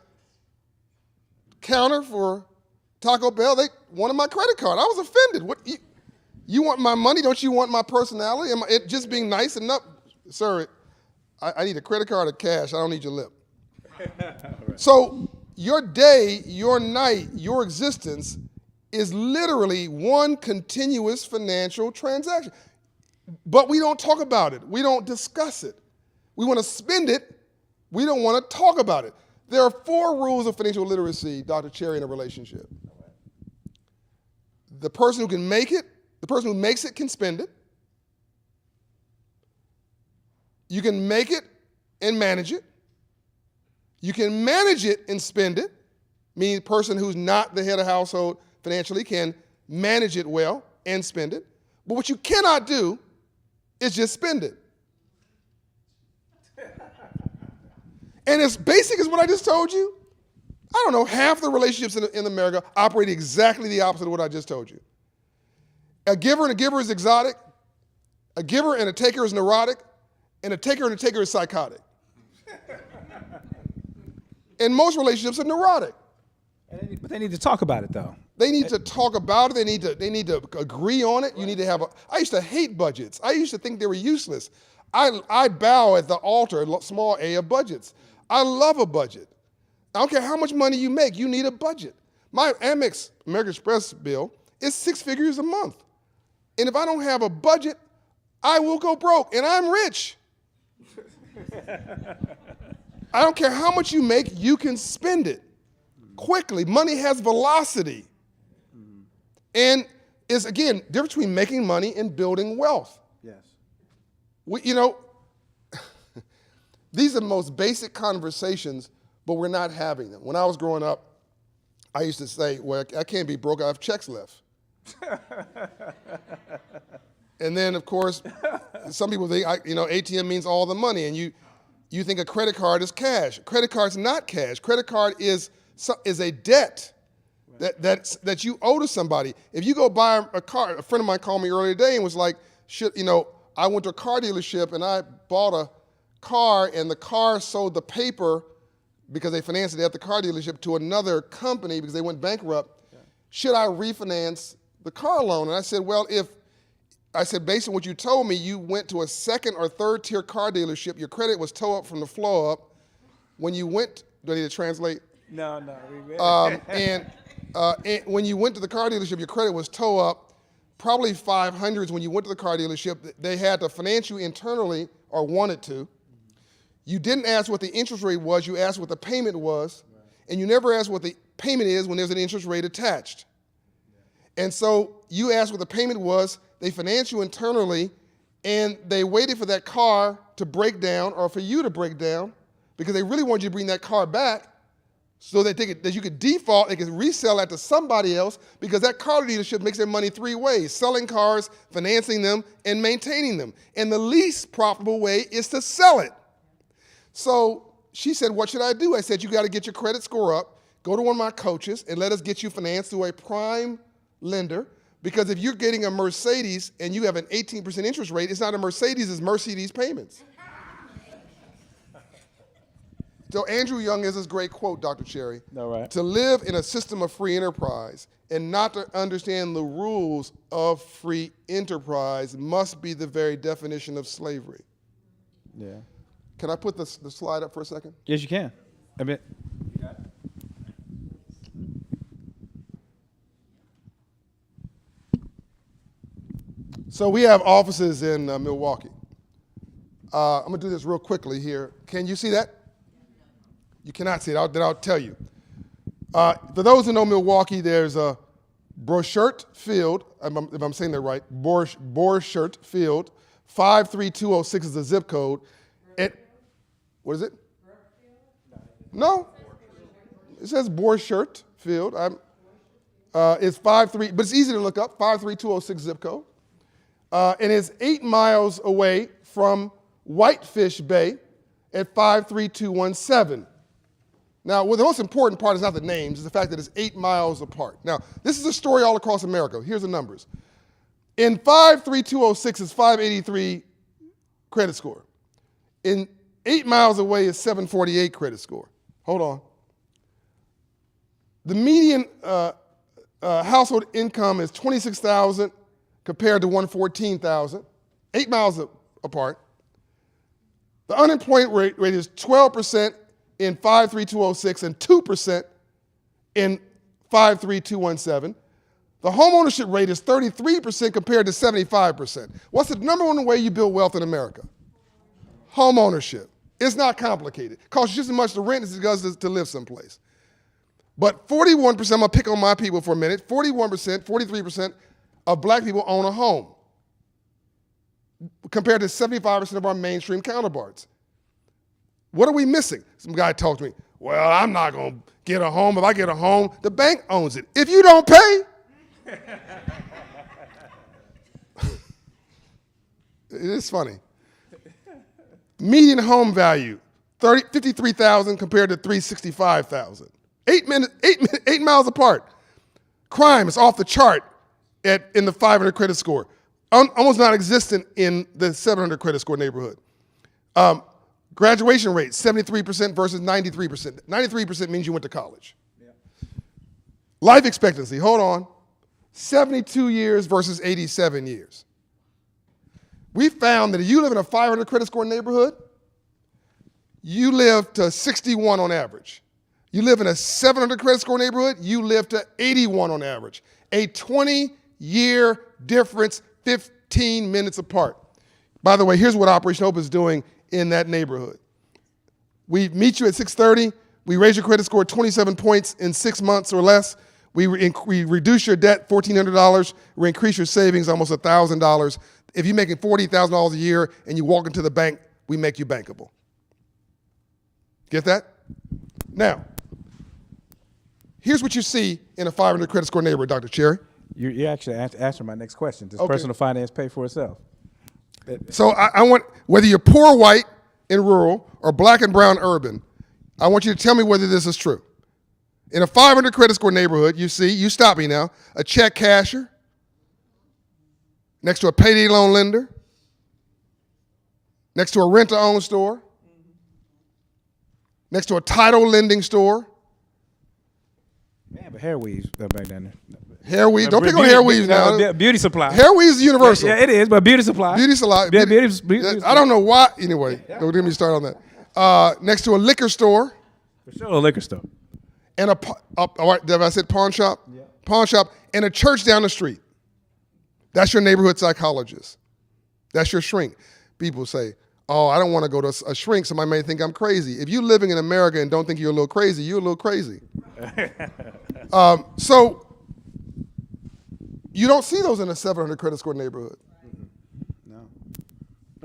counter for Taco Bell, they wanted my credit card. I was offended. What, you want my money? Don't you want my personality? Am I just being nice enough? Sir, I need a credit card or cash. I don't need your lip. Right. So your day, your night, your existence is literally one continuous financial transaction. But we don't talk about it. We don't discuss it. We want to spend it. We don't want to talk about it. There are 4 rules of financial literacy, Dr. Cherry, in a relationship. The person who can make it, the person who makes it can spend it. You can make it and manage it. You can manage it and spend it, meaning the person who's not the head of household financially can manage it well and spend it. But what you cannot do is just spend it. And as basic as what I just told you, I don't know, half the relationships in America operate exactly the opposite of what I just told you. A giver and a giver is exotic. A giver and a taker is neurotic. And a taker is psychotic. And most relationships are neurotic. But they need to talk about it, though. They need to talk about it. They need to agree on it. You need to have I used to hate budgets. I used to think they were useless. I bow at the altar, small a, of budgets. I love a budget. I don't care how much money you make, you need a budget. My Amex American Express bill is 6 figures a month. And if I don't have a budget, I will go broke, and I'm rich. I don't care how much you make, you can spend it quickly. Money has velocity. And it's, again, difference between making money and building wealth. Yes. These are the most basic conversations, but we're not having them. When I was growing up, I used to say, well, I can't be broke, I have checks left. And then, of course, some people think, ATM means all the money, and you think a credit card is cash. Credit card's not cash. Credit card is a debt that you owe to somebody. If you go buy a car, a friend of mine called me earlier today and was like, I went to a car dealership and I bought a car, and the car sold the paper because they financed it at the car dealership to another company because they went bankrupt. Yeah. Should I refinance the car loan? And I said, well, based on what you told me, you went to a 2nd or 3rd tier car dealership, your credit was toe up from the floor up. When you went, do I need to translate? No. And when you went to the car dealership, your credit was toe up, probably 500s. When you went to the car dealership, they had to finance you internally or wanted to. You didn't ask what the interest rate was, you asked what the payment was, and you never asked what the payment is when there's an interest rate attached. And so you asked what the payment was, they financed you internally, and they waited for that car to break down or for you to break down because they really wanted you to bring that car back so that you could default, they could resell that to somebody else because that car dealership makes their money 3 ways: selling cars, financing them, and maintaining them. And the least profitable way is to sell it. So she said, what should I do? I said, you got to get your credit score up, go to one of my coaches, and let us get you financed through a prime lender. Because if you're getting a Mercedes and you have an 18% interest rate, it's not a Mercedes, it's Mercedes payments. So Andrew Young has this great quote, Dr. Cherry. All right. To live in a system of free enterprise and not to understand the rules of free enterprise must be the very definition of slavery. Yeah. Can I put the slide up for a second? Yes, you can. So we have offices in Milwaukee. I'm going to do this real quickly here. Can you see that? You cannot see it. Then I'll tell you. For those who know Milwaukee, there's a Borchert Field, if I'm saying that right, Borchert Field 53206 is the zip code. What is it? No. It says Borchert Field. It's 53, but it's easy to look up, 53206 zip code. And it's 8 miles away from Whitefish Bay at 53217. Now, well, the most important part is not the names, it's the fact that it's 8 miles apart. Now, this is a story all across America. Here's the numbers. In 53206 is 583 credit score. In 8 miles away is 748 credit score. Hold on. The median household income is $26,000 compared to $114,000, 8 miles apart. The unemployment rate is 12% in 53206 and 2% in 53217. The homeownership rate is 33% compared to 75%. What's the number one way you build wealth in America? Homeownership. It's not complicated. It costs just as much to rent as it does to live someplace. But 41%, I'm going to pick on my people for a minute, 41%, 43% of black people own a home compared to 75% of our mainstream counterparts. What are we missing? Some guy talked to me, well, I'm not going to get a home. If I get a home, the bank owns it. If you don't pay, it is funny. Median home value, $53,000 compared to $365,000. 8 miles apart. Crime is off the chart in the 500 credit score. Almost non-existent in the 700 credit score neighborhood. Graduation rate, 73% versus 93%. 93% means you went to college. Yeah. Life expectancy, hold on, 72 years versus 87 years. We found that if you live in a 500 credit score neighborhood, you live to 61 on average. You live in a 700 credit score neighborhood, you live to 81 on average. A 20-year difference, 15 minutes apart. By the way, here's what Operation Hope is doing in that neighborhood. We meet you at 6:30. We raise your credit score 27 points in 6 months or less. We reduce your debt $1,400. We increase your savings almost $1,000. If you're making $40,000 a year and you walk into the bank, we make you bankable. Get that? Now, here's what you see in a 500 credit score neighborhood, Dr. Cherry. You actually answered my next question. Does Okay. personal finance pay for itself? So I want, whether you're poor white and rural or black and brown urban, I want you to tell me whether this is true. In a 500 credit score neighborhood, you see, you stop me now, a check casher next to a payday loan lender, next to a rent-to-own store, next to a title lending store. Man, but hair weaves back down there. Hair weave, don't pick on hair weaves now. Beauty supply. Hair weave is universal. Yeah, it is, but beauty supply. Beauty supply. Yeah, I don't know why. Anyway, don't get me started on that. Next to a liquor store. For sure, a liquor store. And all right, have I said pawn shop? Yeah. Pawn shop and a church down the street. That's your neighborhood psychologist. That's your shrink. People say, oh, I don't want to go to a shrink. Somebody may think I'm crazy. If you're living in America and don't think you're a little crazy, you're a little crazy. So you don't see those in a 700 credit score neighborhood. No.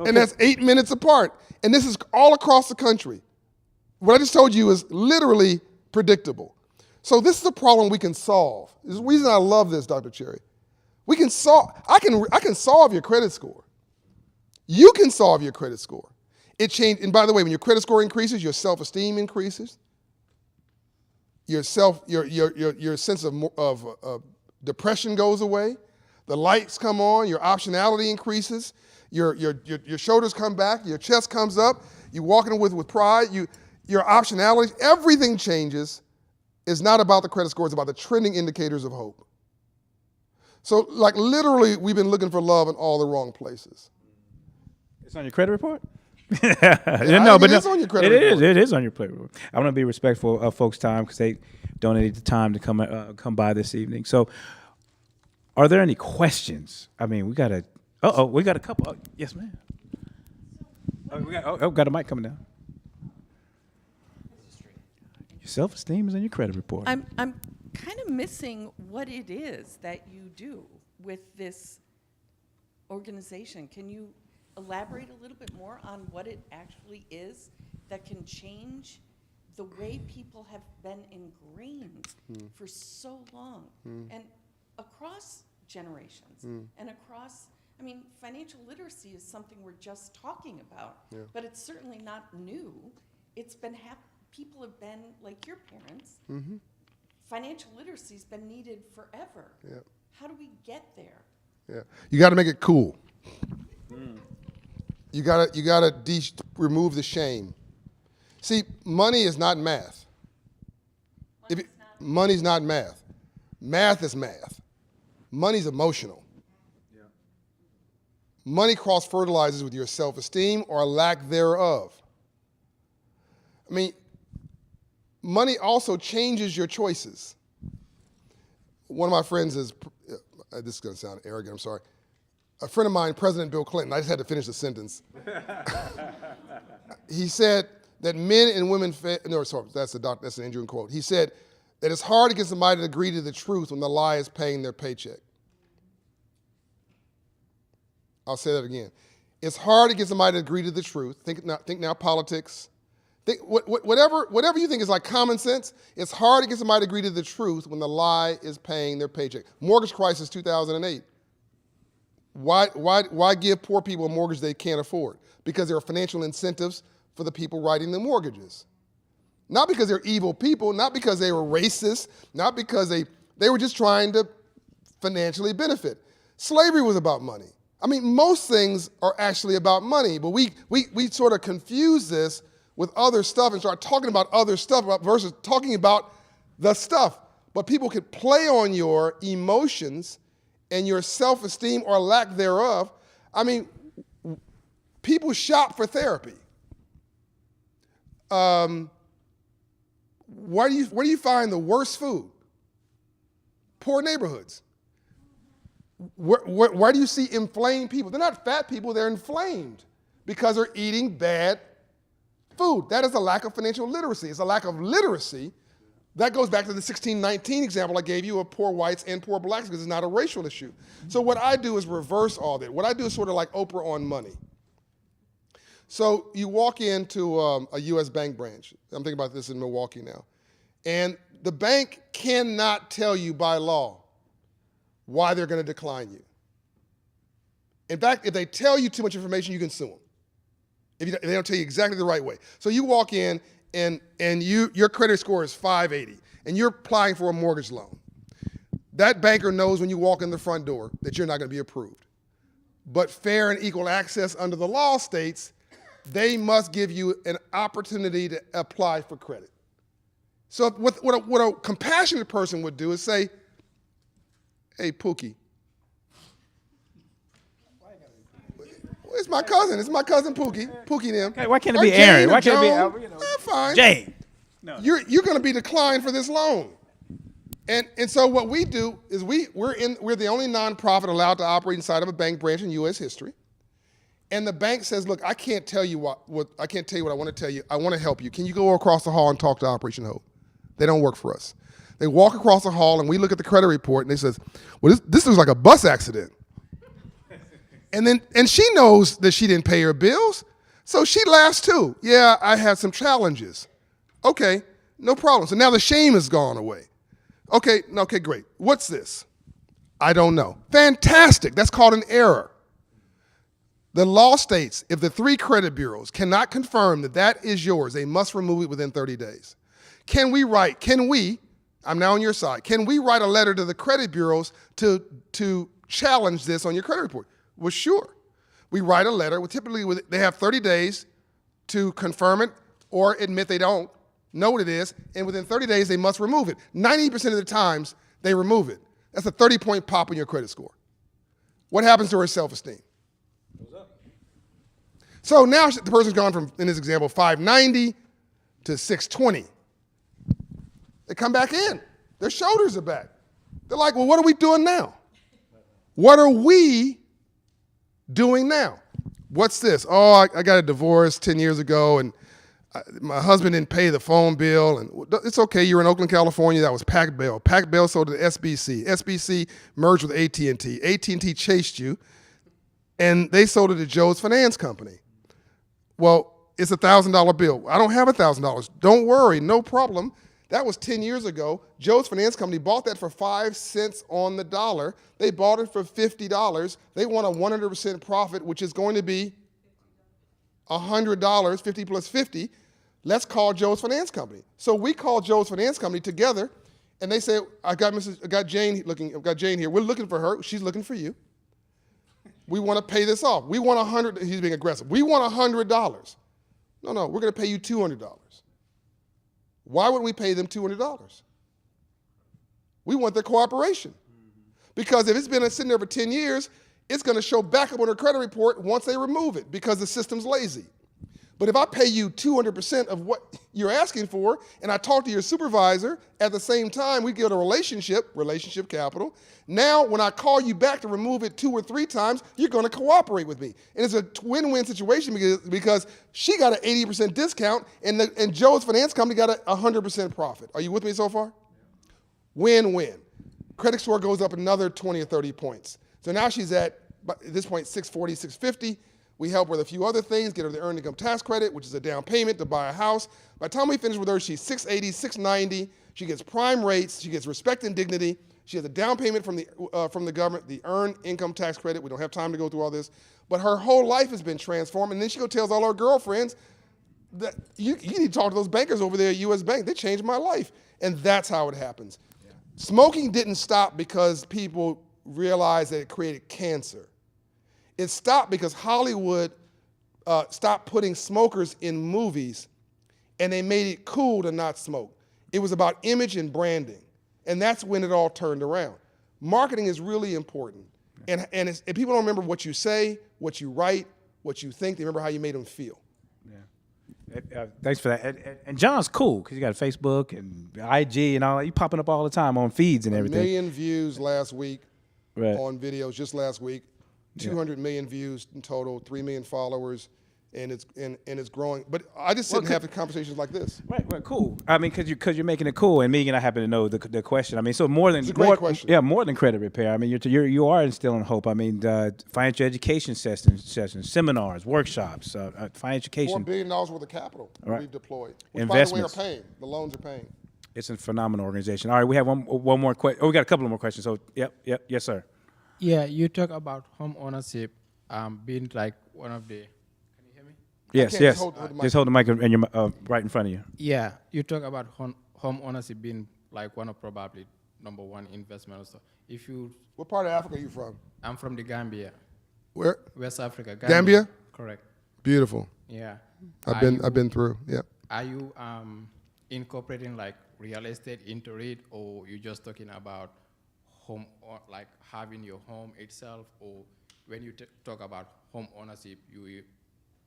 And that's 8 minutes apart. And this is all across the country. What I just told you is literally predictable. So this is a problem we can solve. This is the reason I love this, Dr. Cherry. We can solve, I can solve your credit score. You can solve your credit score. It changed, and by the way, when your credit score increases, your self-esteem increases. Your sense of depression goes away. The lights come on, your optionality increases, your shoulders come back, your chest comes up, you walk in with pride, your optionality, everything changes. It's not about the credit score, it's about the trending indicators of hope. So like literally, we've been looking for love in all the wrong places. It's on your credit report? It's on your credit report. It is on your credit report. I want to be respectful of folks' time because they donated the time to come by this evening. So are there any questions? I mean, we got a couple. Oh, yes, ma'am. We got a mic coming down. Your self-esteem is on your credit report. I'm kind of missing what it is that you do with this organization. Can you elaborate a little bit more on what it actually is that can change the way people have been ingrained for so long and across generations and across, I mean, financial literacy is something we're just talking about, but it's certainly not new. It's been people have been like your parents. Financial literacy's been needed forever. Yeah. How do we get there? Yeah. You got to make it cool. You gotta remove the shame. See, money is not math. Money's not math. Math is math. Money's emotional. Yeah. Money cross-fertilizes with your self-esteem or lack thereof. I mean, money also changes your choices. One of my friends is, this is going to sound arrogant, I'm sorry. A friend of mine, President Bill Clinton, I just had to finish the sentence. He said that men and women, that's an Andrew quote. He said that it's hard to get somebody to agree to the truth when the lie is paying their paycheck. I'll say that again. It's hard to get somebody to agree to the truth. Think now politics. Whatever you think is like common sense, it's hard to get somebody to agree to the truth when the lie is paying their paycheck. Mortgage crisis 2008. Why give poor people a mortgage they can't afford? Because there are financial incentives for the people writing the mortgages. Not because they're evil people, not because they were racist, not because they were just trying to financially benefit. Slavery was about money. I mean, most things are actually about money, but we sort of confuse this with other stuff and start talking about other stuff versus talking about the stuff. But people could play on your emotions and your self-esteem or lack thereof. I mean, people shop for therapy. Where do you find the worst food? Poor neighborhoods. Where do you see inflamed people? They're not fat people, they're inflamed because they're eating bad food. That is a lack of financial literacy. It's a lack of literacy. That goes back to the 1619 example I gave you of poor whites and poor blacks because it's not a racial issue. So what I do is reverse all that. What I do is sort of like Oprah on money. So you walk into a U.S. bank branch. I'm thinking about this in Milwaukee now. And the bank cannot tell you by law why they're going to decline you. In fact, if they tell you too much information, you can sue them. If they don't tell you exactly the right way. So you walk in and your credit score is 580 and you're applying for a mortgage loan. That banker knows when you walk in the front door that you're not going to be approved. But fair and equal access under the law states they must give you an opportunity to apply for credit. So what a compassionate person would do is say, hey, Pookie. It's my cousin. It's my cousin Pookie. Pookie them. Okay, why can't it be Aaron? Why can't it be fine. Jane? No. You're going to be declined for this loan. And so what we do is we're the only nonprofit allowed to operate inside of a bank branch in U.S. history. And the bank says, look, I can't tell you what I can't tell you what I want to tell you. I want to help you. Can you go across the hall and talk to Operation Hope? They don't work for us. They walk across the hall and we look at the credit report and they says, well, this looks like a bus accident. And she knows that she didn't pay her bills, so she laughs too. Yeah, I had some challenges. Okay, no problem. So now the shame has gone away. Okay, great. What's this? I don't know. Fantastic. That's called an error. The law states if the 3 credit bureaus cannot confirm that that is yours, they must remove it within 30 days. I'm now on your side, can we write a letter to the credit bureaus to challenge this on your credit report? Well, sure. We write a letter. They have 30 days to confirm it or admit they don't know what it is, and within 30 days they must remove it. 90% of the times they remove it. That's a 30-point pop on your credit score. What happens to her self-esteem? So now the person's gone from, in this example, 590 to 620. They come back in. Their shoulders are back. They're like, well, what are we doing now? What are we doing now? What's this? Oh, I got a divorce 10 years ago, and my husband didn't pay the phone bill. And it's okay, you're in Oakland, California. That was Pac Bell. Pac Bell sold to the SBC. SBC merged with AT&T. AT&T chased you. and they sold it to Joe's Finance Company. Well, it's a $1,000 bill. I don't have $1,000. Don't worry, no problem. That was 10 years ago. Joe's Finance Company bought that for 5 cents on the dollar. They bought it for $50. They want a 100% profit, which is going to be $100, 50 plus 50. Let's call Joe's Finance Company. So we call Joe's Finance Company together, and they say, I got Jane here. We're looking for her. She's looking for you. We want to pay this off. We want $100. He's being aggressive. We want $100. No, we're going to pay you $200. Why would we pay them $200? We want their cooperation. Because if it's been sitting there for 10 years, it's going to show back up on their credit report once they remove it because the system's lazy. But if I pay you 200% of what you're asking for, and I talk to your supervisor, at the same time, we get a relationship capital. Now, when I call you back to remove it 2 or 3 times, you're going to cooperate with me. And it's a win-win situation because she got an 80% discount, and Joe's Finance Company got a 100% profit. Are you with me so far? Win-win. Credit score goes up another 20 or 30 points. So now she's at this point, 640, 650. We help her with a few other things, get her the earned income tax credit, which is a down payment to buy a house. By the time we finish with her, she's 680, 690. She gets prime rates. She gets respect and dignity. She has a down payment from the government, the earned income tax credit. We don't have time to go through all this. But her whole life has been transformed. And then she tells all her girlfriends that you need to talk to those bankers over there at U.S. Bank. They changed my life. And that's how it happens. Yeah. Smoking didn't stop because people realized that it created cancer. It stopped because Hollywood stopped putting smokers in movies, and they made it cool to not smoke. It was about image and branding, and that's when it all turned around. Marketing is really important, and people don't remember what you say, what you write, what you think. They remember how you made them feel. Yeah. Thanks for that. And John's cool because you got Facebook and IG and all that. You popping up all the time on feeds and everything. 1 million views last week on videos, just last week. 200 million views in total, 3 million followers, and it's growing. But I just sit and have conversations like this. Right, cool. I mean, because you're making it cool, and Megan, I happen to know the question. I mean, so more than it's a great question. Yeah, more than credit repair. I mean, you are instilling hope. I mean, financial education sessions, seminars, workshops, financial education. $4 billion worth of capital we've deployed. Which, investments. by the way, are paying. The loans are paying. It's a phenomenal organization. All right, we have one more question. Oh, we got a couple of more questions. So, yes, sir. Yeah, you talk about home ownership being like one of the. Can you hear me? Yes. Just hold the mic and you're right in front of you. Yeah, you talk about home ownership being like one of probably number one investment also. If you. What part of Africa are you from? I'm from the Gambia. Where? West Africa. Gambia? Correct. Beautiful. Yeah. I've been through. Yeah. Are you incorporating like real estate into it, or you just talking about home, or like having your home itself, or when you talk about home ownership, you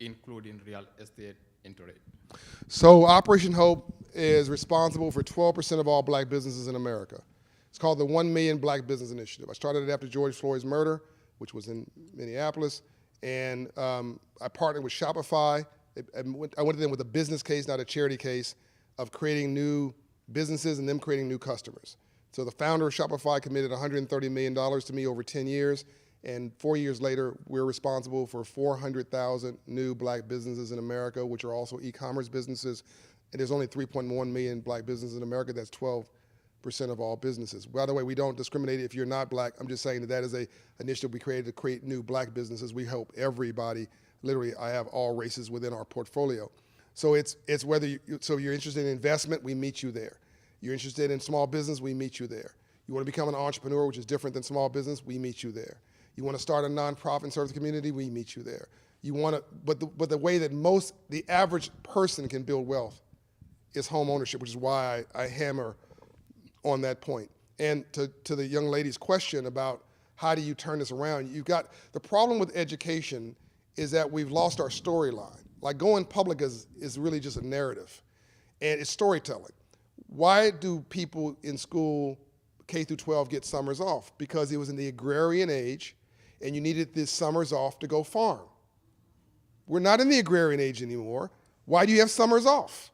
including real estate into it? So Operation Hope is responsible for 12% of all black businesses in America. It's called the 1 Million Black Business Initiative. I started it after George Floyd's murder, which was in Minneapolis, and I partnered with Shopify. I went to them with a business case, not a charity case, of creating new businesses and them creating new customers. So the founder of Shopify committed $130 million to me over 10 years, and 4 years later, we're responsible for 400,000 new black businesses in America, which are also e-commerce businesses. And there's only 3.1 million black businesses in America. That's 12% of all businesses. By the way, we don't discriminate if you're not black. I'm just saying that is an initiative we created to create new black businesses. We help everybody. Literally, I have all races within our portfolio. So it's whether you're interested in investment, we meet you there. You're interested in small business, we meet you there. You want to become an entrepreneur, which is different than small business, we meet you there. You want to start a nonprofit and serve the community, we meet you there. You want to, but the way that the average person can build wealth is home ownership, which is why I hammer on that point. And to the young lady's question about how do you turn this around, the problem with education is that we've lost our storyline. Like going public is really just a narrative, and it's storytelling. Why do people in school, K through 12, get summers off? Because it was in the agrarian age, and you needed these summers off to go farm. We're not in the agrarian age anymore. Why do you have summers off?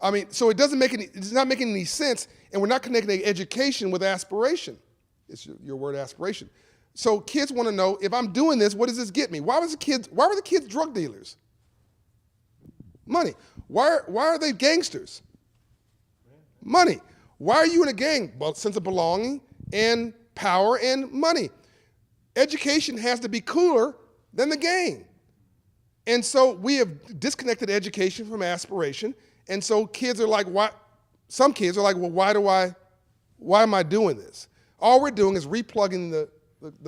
I mean, so it's not making any sense, and we're not connecting education with aspiration. It's your word, aspiration. So kids want to know, if I'm doing this, what does this get me? Why were the kids drug dealers? Money. Why are they gangsters? Money. Why are you in a gang? Well, sense of belonging and power and money. Education has to be cooler than the gang. And so we have disconnected education from aspiration. And so kids are like, why? Some kids are like, well, why am I doing this? All we're doing is replugging the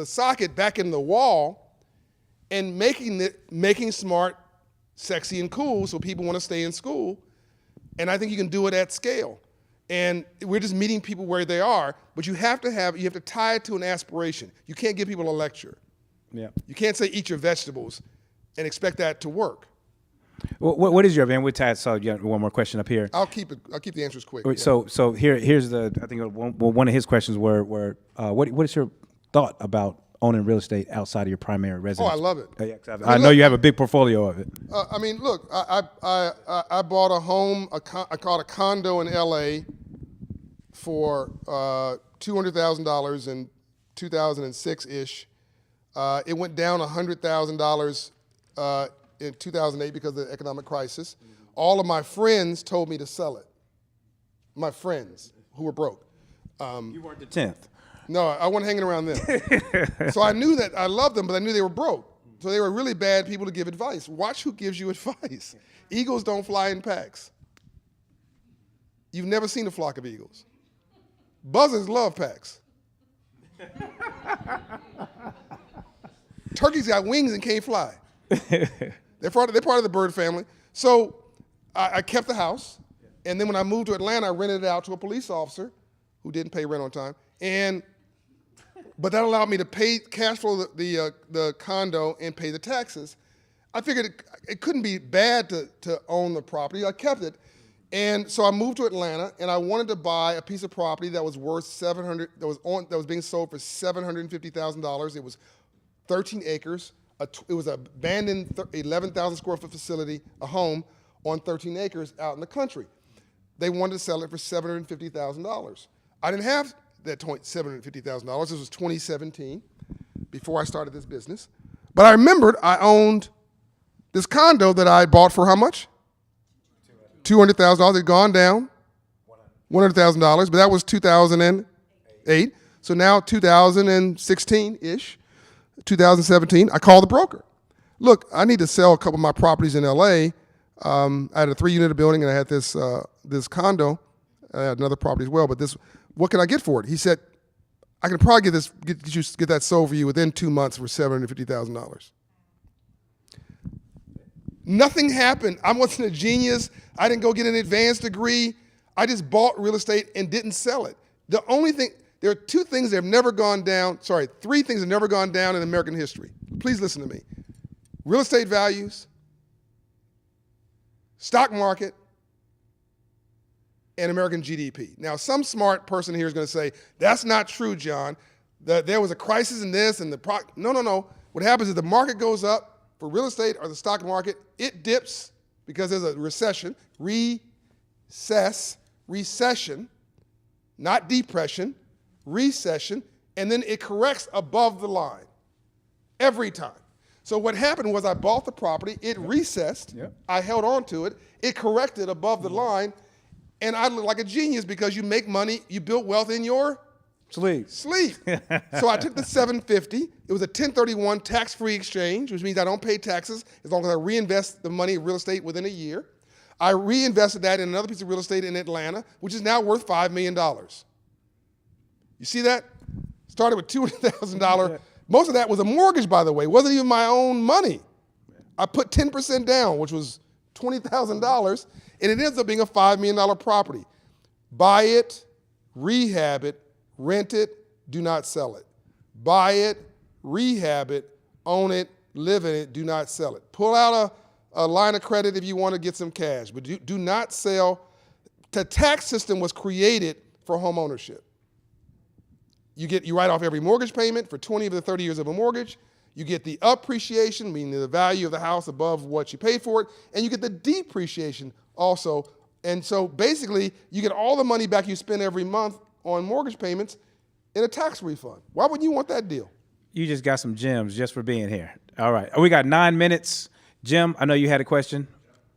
socket back in the wall and making smart, sexy, and cool so people want to stay in school. And I think you can do it at scale. And we're just meeting people where they are, but you have to tie it to an aspiration. You can't give people a lecture. Yeah. You can't say eat your vegetables and expect that to work. Well, what is your, man? We tied. So you got one more question up here. I'll keep the answers quick. So here's the, I think one of his questions were what is your thought about owning real estate outside of your primary residence? I love it. Yeah, 'cause I know you have a big portfolio of it. I mean, look, I bought a home, I called a condo in L.A. for $200,000 in 2006-ish. It went down $100,000 in 2008 because of the economic crisis. All of my friends told me to sell it. My friends who were broke. You weren't the 10th. No, I wasn't hanging around them. So I knew that I loved them, but I knew they were broke. So they were really bad people to give advice. Watch who gives you advice. Eagles don't fly in packs. You've never seen a flock of eagles. Buzzards love packs. Turkeys got wings and can't fly. They're part of the bird family. So I kept the house, and then when I moved to Atlanta, I rented it out to a police officer who didn't pay rent on time. But that allowed me to pay cash flow the condo and pay the taxes. I figured it couldn't be bad to own the property. I kept it. And so I moved to Atlanta, and I wanted to buy a piece of property that was worth that was being sold for $750,000. It was 13 acres. It was an abandoned 11,000 square foot facility, a home on 13 acres out in the country. They wanted to sell it for $750,000. I didn't have that $750,000. This was 2017, before I started this business. But I remembered I owned this condo that I bought for how much? $200,000. It had gone down $100,000, but that was 2008. So now 2016-ish, 2017, I called the broker. Look, I need to sell a couple of my properties in LA. I had a 3-unit building, and I had this condo. I had another property as well, but what can I get for it? He said, I can probably get that sold for you within 2 months for $750,000. Nothing happened. I wasn't a genius. I didn't go get an advanced degree. I just bought real estate and didn't sell it. The only thing, there are 2 things that have never gone down, 3 things that have never gone down in American history. Please listen to me. Real estate values, stock market, and American GDP. Now, some smart person here is going to say, that's not true, John. There was a crisis in this and no. What happens is the market goes up for real estate or the stock market. It dips because there's a recession, recession, not depression, recession, and then it corrects above the line every time. So what happened was I bought the property, it recessed, I held on to it, it corrected above the line, and I looked like a genius because you make money, you build wealth in your sleep. So I took the $750. It was a 1031 tax-free exchange, which means I don't pay taxes as long as I reinvest the money in real estate within a year. I reinvested that in another piece of real estate in Atlanta, which is now worth $5 million. You see that? Started with $200,000. Most of that was a mortgage, by the way. It wasn't even my own money. I put 10% down, which was $20,000, and it ends up being a $5 million property. Buy it, rehab it, rent it, do not sell it. Buy it, rehab it, own it, live in it, do not sell it. Pull out a line of credit if you want to get some cash, but do not sell. The tax system was created for home ownership. You write off every mortgage payment for 20 of the 30 years of a mortgage. You get the appreciation, meaning the value of the house above what you paid for it, and you get the depreciation also. And so basically, you get all the money back you spend every month on mortgage payments in a tax refund. Why wouldn't you want that deal? You just got some gems just for being here. All right. We got 9 minutes. Jim, I know you had a question.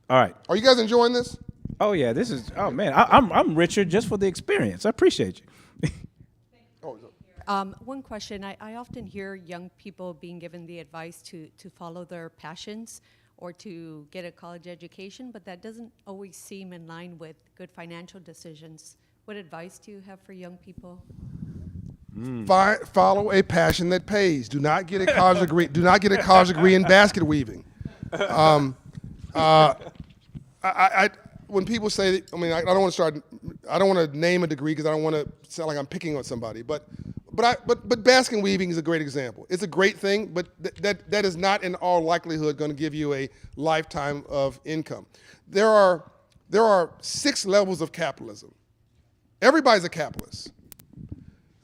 All right. Are you guys enjoying this? Oh yeah, this is. Oh man, I'm Richard just for the experience. I appreciate you. One question, I often hear young people being given the advice to follow their passions or to get a college education, but that doesn't always seem in line with good financial decisions. What advice do you have for young people? Follow a passion that pays. Do not get a college degree. Do not get a college degree in basket weaving. When people say, I don't want to name a degree because I don't want to sound like I'm picking on somebody. But basket weaving is a great example. It's a great thing, but that is not in all likelihood going to give you a lifetime of income. There are 6 levels of capitalism. Everybody's a capitalist.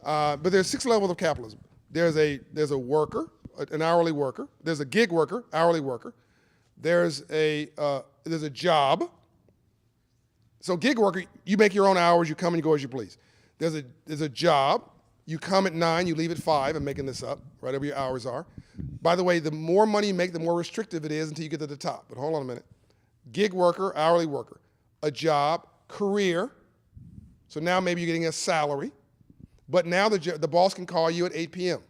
But there's 6 levels of capitalism. There's a worker, an hourly worker. There's a gig worker, hourly worker. There's a job. So gig worker, you make your own hours. You come and you go as you please. There's a job. You come at 9, you leave at 5. I'm making this up. Whatever your hours are. By the way, the more money you make, the more restrictive it is until you get to the top. But hold on a minute. Gig worker, hourly worker, a job, career. So now maybe you're getting a salary. But now the boss can call you at 8 p.m.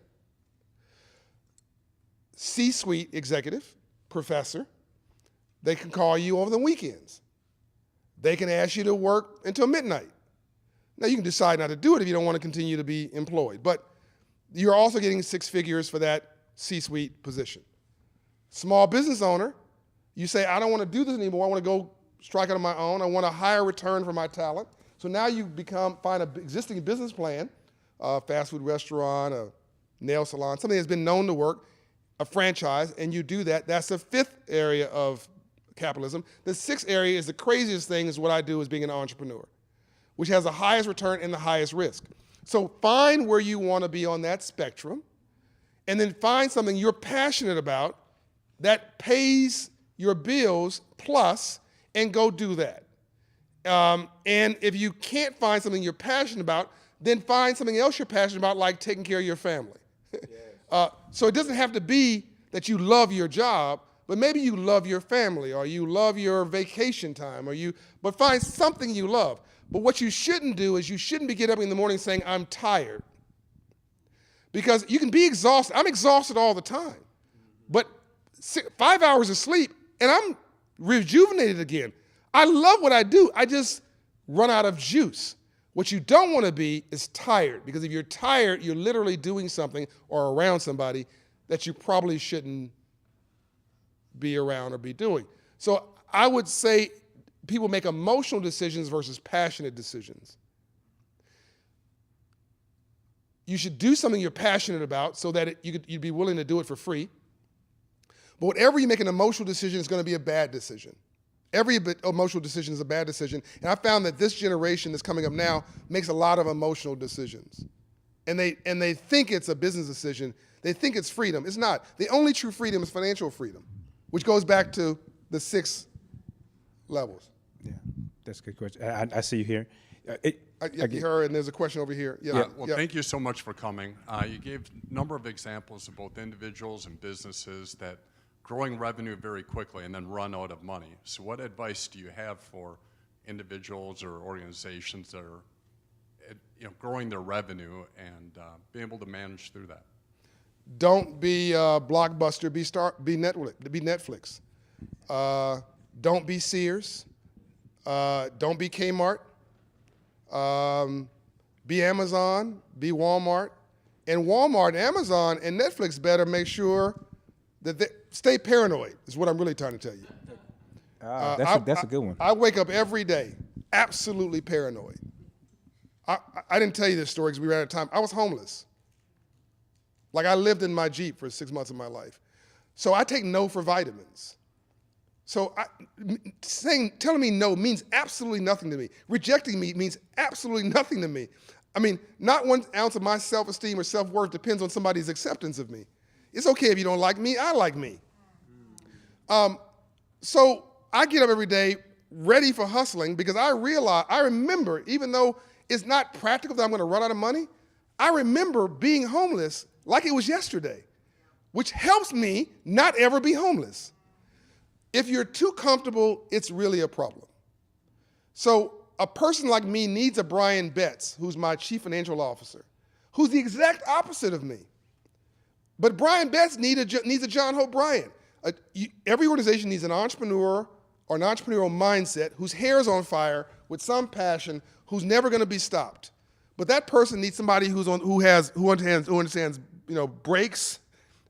C-suite executive, professor, they can call you over the weekends. They can ask you to work until midnight. Now, you can decide not to do it if you don't want to continue to be employed. But you're also getting 6 figures for that C-suite position. Small business owner, you say, I don't want to do this anymore. I want to go strike out on my own. I want a higher return for my talent. So now you find an existing business plan, a fast food restaurant, a nail salon, something that's been known to work, a franchise, and you do that. That's the 5th area of capitalism. The 6th area is the craziest thing, is what I do as being an entrepreneur, which has the highest return and the highest risk. So find where you want to be on that spectrum, and then find something you're passionate about that pays your bills plus, and go do that. And if you can't find something you're passionate about, then find something else you're passionate about, like taking care of your family. So it doesn't have to be that you love your job, but maybe you love your family, or you love your vacation time, but find something you love. But what you shouldn't do is you shouldn't be getting up in the morning saying, I'm tired. Because you can be exhausted. I'm exhausted all the time. But 5 hours of sleep, and I'm rejuvenated again. I love what I do. I just run out of juice. What you don't want to be is tired, because if you're tired, you're literally doing something or around somebody that you probably shouldn't be around or be doing. So I would say people make emotional decisions versus passionate decisions. You should do something you're passionate about so that you'd be willing to do it for free. But whatever you make an emotional decision is going to be a bad decision. Every emotional decision is a bad decision. And I found that this generation that's coming up now makes a lot of emotional decisions. And they think it's a business decision. They think it's freedom. It's not. The only true freedom is financial freedom, which goes back to the 6 levels. Yeah, that's a good question. I see you here. Her, and there's a question over here. Thank you so much for coming. You gave a number of examples of both individuals and businesses that growing revenue very quickly and then run out of money. So what advice do you have for individuals or organizations that are growing their revenue and being able to manage through that? Don't be Blockbuster, be Netflix. Don't be Sears. Don't be Kmart. Be Amazon, be Walmart. And Walmart, Amazon, and Netflix better make sure that they stay paranoid, is what I'm really trying to tell you. That's a good one. I wake up every day absolutely paranoid. I didn't tell you this story because we ran out of time. I was homeless. Like, I lived in my Jeep for 6 months of my life. So I take no for vitamins. So telling me no means absolutely nothing to me. Rejecting me means absolutely nothing to me. I mean, not 1 ounce of my self-esteem or self-worth depends on somebody's acceptance of me. It's okay if you don't like me, I like me. So I get up every day ready for hustling because I remember, even though it's not practical that I'm going to run out of money, I remember being homeless like it was yesterday, which helps me not ever be homeless. If you're too comfortable, it's really a problem. So a person like me needs a Brian Betts, who's my chief financial officer, who's the exact opposite of me. But Brian Betts needs a John Hope Bryant. Every organization needs an entrepreneur or an entrepreneurial mindset whose hair is on fire with some passion, who's never going to be stopped. But that person needs somebody who understands brakes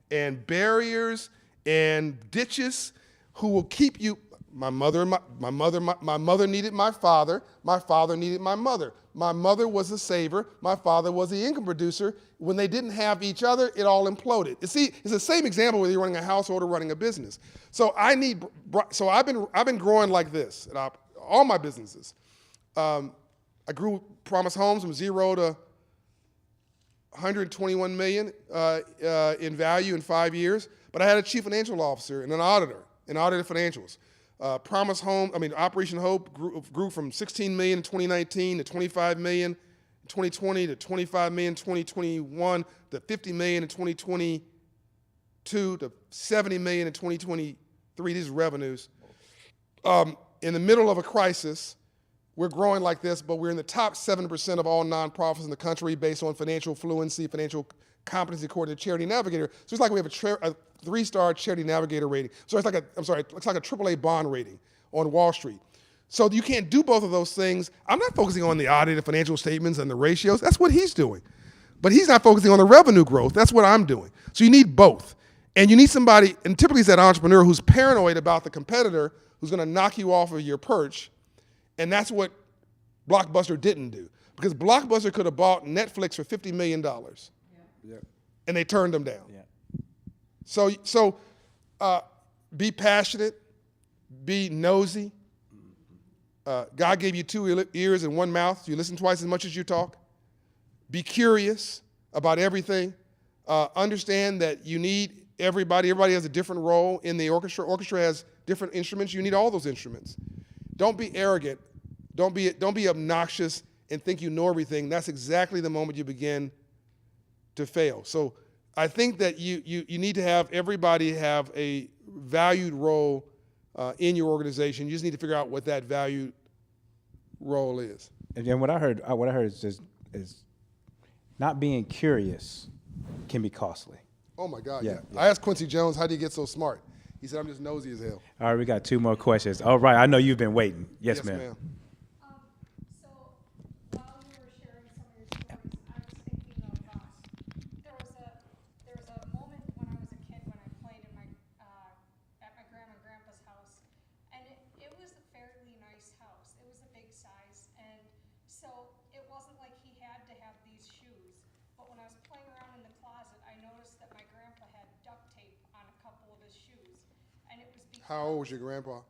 and barriers and ditches, who will keep you. My mother needed my father. My father needed my mother. My mother was a saver. My father was the income producer. When they didn't have each other, it all imploded. You see, it's the same example whether you're running a household or running a business. So I've been growing like this at all my businesses. I grew Promise Homes from 0 to 121 million in value in 5 years. But I had a chief financial officer and an auditor and audited financials. Operation Hope grew from 16 million in 2019 to 25 million in 2020 to 25 million in 2021 to 50 million in 2022 to 70 million in 2023. These are revenues. In the middle of a crisis, we're growing like this, but we're in the top 7% of all nonprofits in the country based on financial fluency, financial competency according to Charity Navigator. So it's like we have a 3-star Charity Navigator rating. So it's like a AAA bond rating on Wall Street. So you can't do both of those things. I'm not focusing on the audited financial statements and the ratios. That's what he's doing. But he's not focusing on the revenue growth. That's what I'm doing. So you need both. And you need somebody, and typically it's that entrepreneur who's paranoid about the competitor who's going to knock you off of your perch. And that's what Blockbuster didn't do. Because Blockbuster could have bought Netflix for $50 million. Yeah. And they turned them down. Yeah. So be passionate, be nosy. God gave you 2 ears and 1 mouth. You listen twice as much as you talk. Be curious about everything. Understand that you need everybody. Everybody has a different role in the orchestra. Orchestra has different instruments. You need all those instruments. Don't be arrogant. Don't be obnoxious and think you know everything. That's exactly the moment you begin to fail. So I think that you need to have everybody have a valued role in your organization. You just need to figure out what that valued role is. And then what I heard is not being curious can be costly. Oh my God, Yeah. I asked Quincy Jones, how do you get so smart? He said, I'm just nosy as hell. All right, we got 2 more questions. All right, I know you've been waiting. Yes, ma'am. So while you were sharing some of your stories, I was thinking of there was a moment when I was a kid when I played in at my grandma and grandpa's house, and it was a fairly nice house. It was a big size, and so it wasn't like he had to have these shoes. But when I was playing around in the closet, I noticed that my grandpa had duct tape on a couple of his shoes, and it was because How old was your grandpa?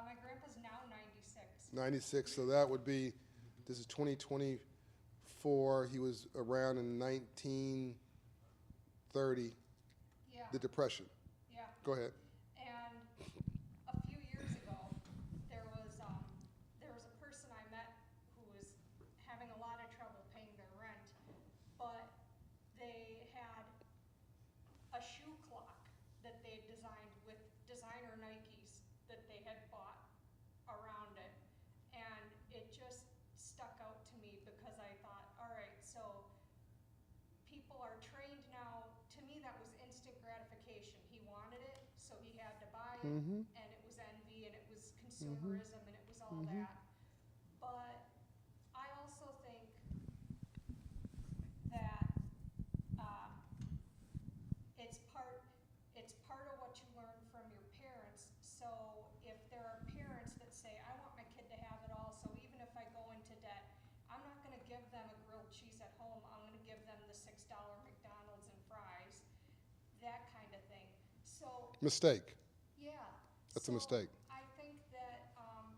my grandpa's now 96. 96, so that would be, this is 2024, he was around in 1930, Yeah. the Depression. Yeah. Go ahead. And a few years ago, there was a person I met who was having a lot of trouble paying their rent, but they had a shoe clock that they designed with designer Nikes that they had bought around it, and it just stuck out to me because I thought, all right, so people are trained now. To me, that was instant gratification. He wanted it, so he had to buy it, and it was envy, and it was consumerism, and it was all that. But I also think that it's part of what you learn from your parents. So if there are parents that say, I want my kid to have it all, so even if I go into debt, I'm not going to give them a grilled cheese at home. I'm going to give them the $6 McDonald's and fries, that kind of thing. So Mistake. yeah. That's a mistake. I think that,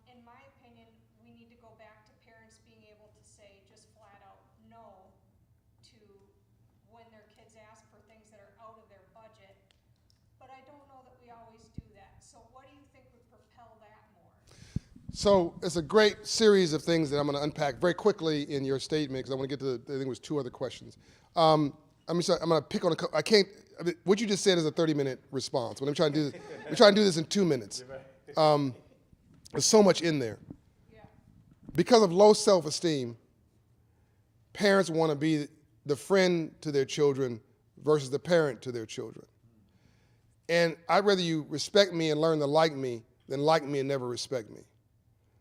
in my opinion, we need to go back to parents being able to say just flat out no to when their kids ask for things that are out of their budget. But I don't know that we always do that. So what do you think would propel that more? So it's a great series of things that I'm going to unpack very quickly in your statement because I want to get to I think it was 2 other questions. I'm going to pick on I can't, what you just said is a 30-minute response. When I'm trying to do this in 2 minutes. There's so much in there. Because of low self-esteem, parents want to be the friend to their children versus the parent to their children. And I'd rather you respect me and learn to like me than like me and never respect me.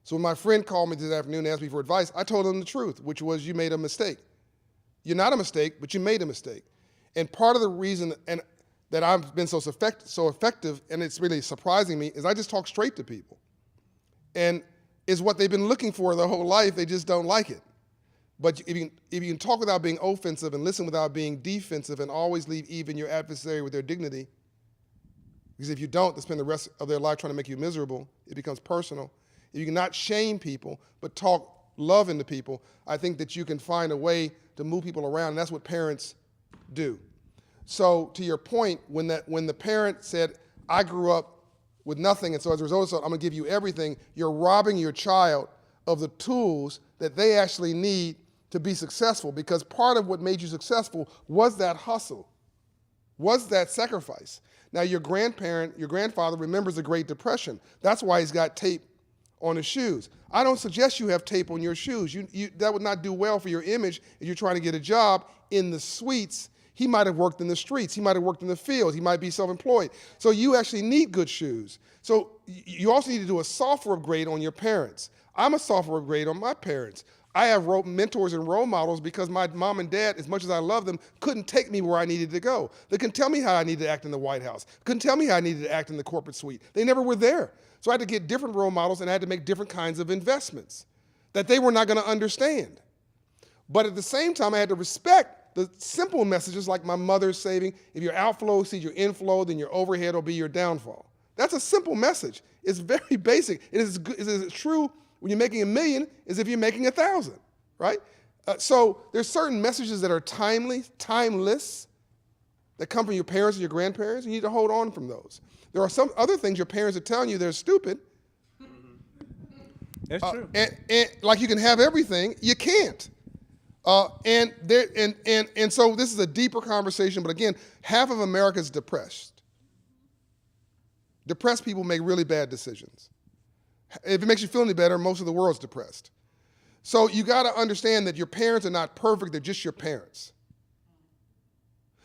So when my friend called me this afternoon and asked me for advice, I told him the truth, which was you made a mistake. You're not a mistake, but you made a mistake. And part of the reason that I've been so effective, and it's really surprising me, is I just talk straight to people. And it's what they've been looking for their whole life, they just don't like it. But if you can talk without being offensive and listen without being defensive and always leave even your adversary with their dignity, because if you don't, they spend the rest of their life trying to make you miserable, it becomes personal. If you cannot shame people, but talk love into people, I think that you can find a way to move people around, and that's what parents do. So to your point, when the parent said, I grew up with nothing, and so as a result of that, I'm gonna give you everything, you're robbing your child of the tools that they actually need to be successful, because part of what made you successful was that hustle, was that sacrifice. Now your grandfather remembers the Great Depression. That's why he's got tape on his shoes. I don't suggest you have tape on your shoes. That would not do well for your image if you're trying to get a job in the suites. He might have worked in the streets. He might have worked in the fields. He might be self-employed. So you actually need good shoes. So you also need to do a software upgrade on your parents. I'm a software upgrade on my parents. I have mentors and role models because my mom and dad, as much as I love them, couldn't take me where I needed to go. They couldn't tell me how I needed to act in the White House. Couldn't tell me how I needed to act in the corporate suite. They never were there. So I had to get different role models, and I had to make different kinds of investments that they were not going to understand. But at the same time, I had to respect the simple messages like my mother's saving, if your outflow exceeds your inflow, then your overhead will be your downfall. That's a simple message. It's very basic. It is as true when you're making $1 million as if you're making 1,000, right? So there's certain messages that are timeless, that come from your parents and your grandparents. You need to hold on from those. There are some other things your parents are telling you they're stupid. That's true. And like you can have everything, you can't. And so this is a deeper conversation, but again, half of America is depressed. Depressed people make really bad decisions. If it makes you feel any better, most of the world's depressed. So you got to understand that your parents are not perfect, they're just your parents.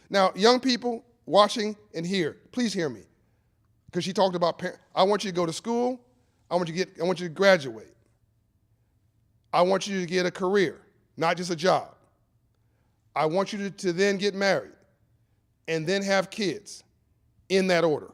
Now, young people watching and here, please hear me. Because she talked about I want you to go to school, I want you to graduate. I want you to get a career, not just a job. I want you to then get married and then have kids in that order.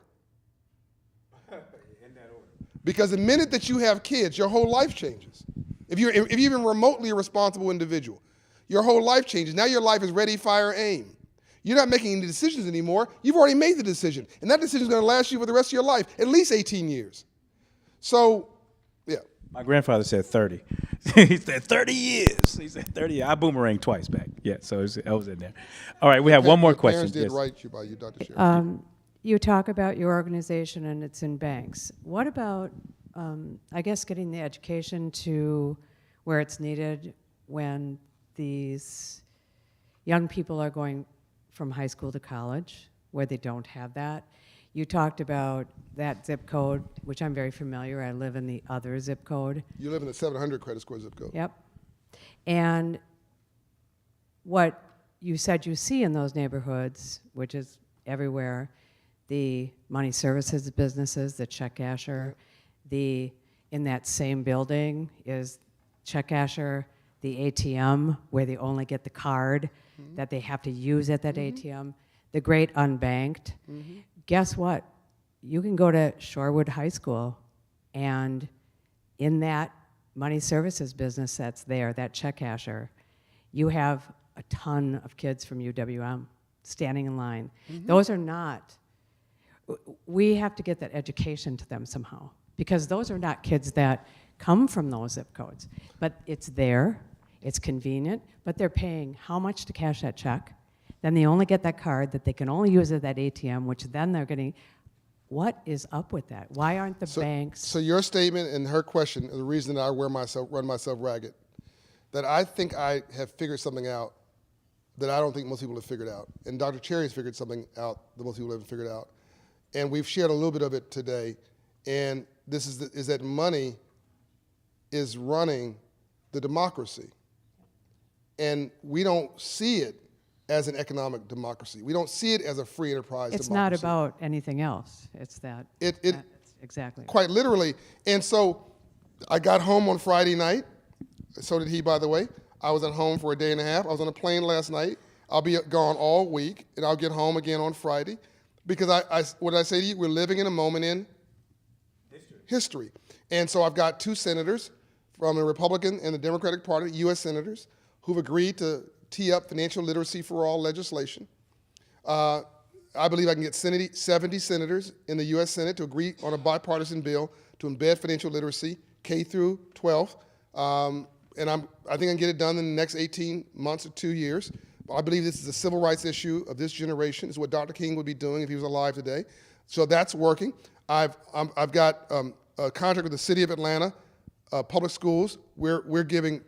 Because the minute that you have kids, your whole life changes. If you're even remotely a responsible individual, your whole life changes. Now your life is ready, fire, aim. You're not making any decisions anymore. You've already made the decision. And that decision is going to last you for the rest of your life, at least 18 years. So, yeah. My grandfather said 30. He said 30 years. He said 30 years. I boomeranged twice back. Yeah, so I was in there. All right, we have one more question. Parents did Yes. right you by you, Dr. Sheriff. You talk about your organization and it's in banks. What about, I guess, getting the education to where it's needed when these young people are going from high school to college, where they don't have that? You talked about that zip code, which I'm very familiar. I live in the other zip code. You live in the 700 credit score zip code. Yep. And what you said you see in those neighborhoods, which is everywhere, the money services businesses, the check casher, in that same building is check casher, the ATM, where they only get the card that they have to use at that ATM, the great unbanked. Guess what? You can go to Shorewood High School, and in that money services business that's there, that check casher, you have a ton of kids from UWM standing in line. Those are not, we have to get that education to them somehow, because those are not kids that come from those zip codes. But it's there, it's convenient, but they're paying how much to cash that check? Then they only get that card that they can only use at that ATM, which then they're getting. What is up with that? Why aren't the banks? So your statement and her question are the reason that I run myself ragged. That I think I have figured something out that I don't think most people have figured out. And Dr. Cherry has figured something out that most people haven't figured out. And we've shared a little bit of it today. And this is that money is running the democracy. And we don't see it as an economic democracy. We don't see it as a free enterprise It's democracy. not about anything else. It's that. It Exactly. quite literally. And so I got home on Friday night. So did he, by the way. I was at home for a day and a half. I was on a plane last night. I'll be gone all week, and I'll get home again on Friday. Because what did I say to you? We're living in a moment in history. And so I've got two senators from the Republican and the Democratic Party, U.S. senators, who've agreed to tee up financial literacy for all legislation. I believe I can get 70 senators in the U.S. Senate to agree on a bipartisan bill to embed financial literacy, K through 12. And I think I can get it done in the next 18 months or 2 years. I believe this is a civil rights issue of this generation. It's what Dr. King would be doing if he was alive today. So that's working. I've got a contract with the City of Atlanta, public schools. We're giving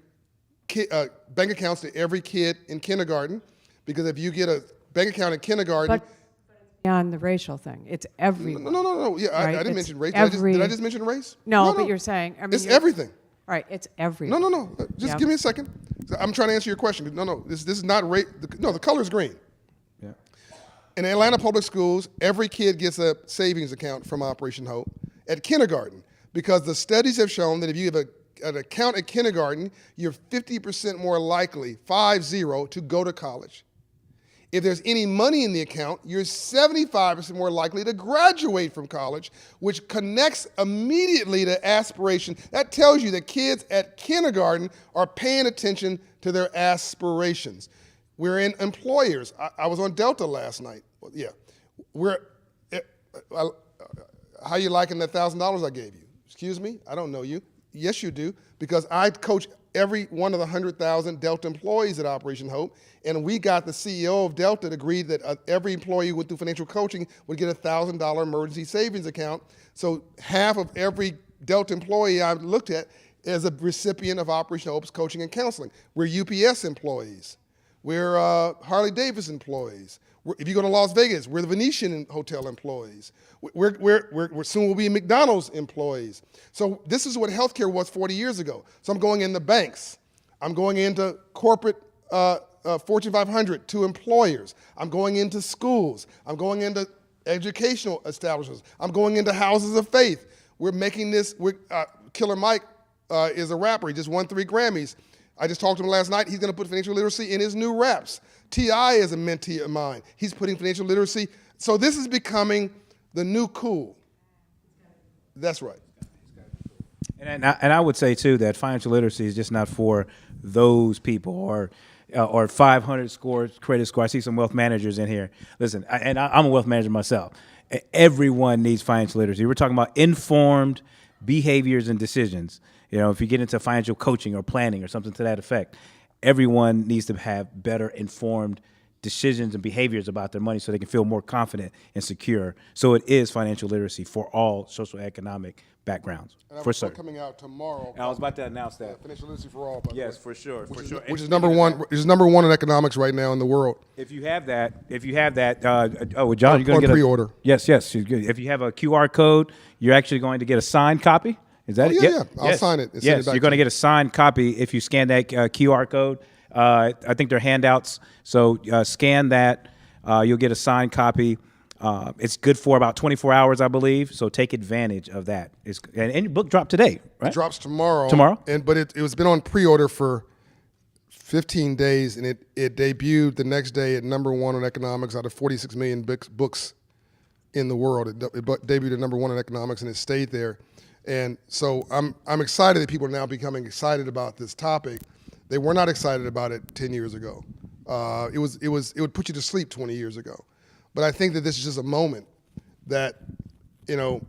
bank accounts to every kid in kindergarten, because if you get a bank account in kindergarten. But beyond the racial thing, it's everyone. No. Yeah, Right? I didn't It's mention race. every- Did I just mention race? No, but you're saying. I mean, It's everything. Right, it's everyone. No. Just Yep. give me a second. I'm trying to answer your question. No. This is not race. No, the color is green. Yeah. In Atlanta public schools, every kid gets a savings account from Operation Hope at kindergarten, because the studies have shown that if you have an account at kindergarten, you're 50% more likely, 50, to go to college. If there's any money in the account, you're 75% more likely to graduate from college, which connects immediately to aspiration. That tells you that kids at kindergarten are paying attention to their aspirations. We're in employers. I was on Delta last night. Well, yeah. How you liking that $1,000 I gave you? Excuse me? I don't know you. Yes, you do, because I coach every one of the 100,000 Delta employees at Operation Hope, and we got the CEO of Delta to agree that every employee who went through financial coaching would get a $1,000 emergency savings account. So half of every Delta employee I looked at is a recipient of Operation Hope's coaching and counseling. We're UPS employees. We're Harley Davidson employees. If you go to Las Vegas, we're the Venetian hotel employees. We're soon will be McDonald's employees. So this is what healthcare was 40 years ago. So I'm going into banks. I'm going into corporate Fortune 500 to employers. I'm going into schools. I'm going into educational establishments. I'm going into houses of faith. We're making this. Killer Mike is a rapper. He just won 3 Grammys. I just talked to him last night. He's going to put financial literacy in his new raps. T.I. is a mentee of mine. He's putting financial literacy. So this is becoming the new cool. That's right. And I would say, too, that financial literacy is just not for those people or 500 credit score. I see some wealth managers in here. Listen, I'm a wealth manager myself. Everyone needs financial literacy. We're talking about informed behaviors and decisions. You know, if you get into financial coaching or planning or something to that effect, everyone needs to have better informed decisions and behaviors about their money so they can feel more confident and secure. So it is financial literacy for all socioeconomic backgrounds, And I for have a book certain. coming out tomorrow. I was about to announce that. Financial literacy for all. By the Yes, way. for sure, for sure. Which is number one. Is number one in economics right now in the world. If you have that, John, On you're going to get pre-order. Yes. If you have a QR code, you're actually going to get a signed copy. Is that it? Yeah. I'll sign it and send it Yes, back you're to going to you. get a signed copy if you scan that QR code. I think they're handouts, so scan that. You'll get a signed copy. It's good for about 24 hours, I believe. So take advantage of that. And your book dropped today, right? It drops tomorrow. Tomorrow? But it was been on pre-order for 15 days, and it debuted the next day at number 1 on economics out of 46 million books in the world. It debuted at number 1 in economics, and it stayed there. And so I'm excited that people are now becoming excited about this topic. They were not excited about it 10 years ago. It would put you to sleep 20 years ago. But I think that this is just a moment that, the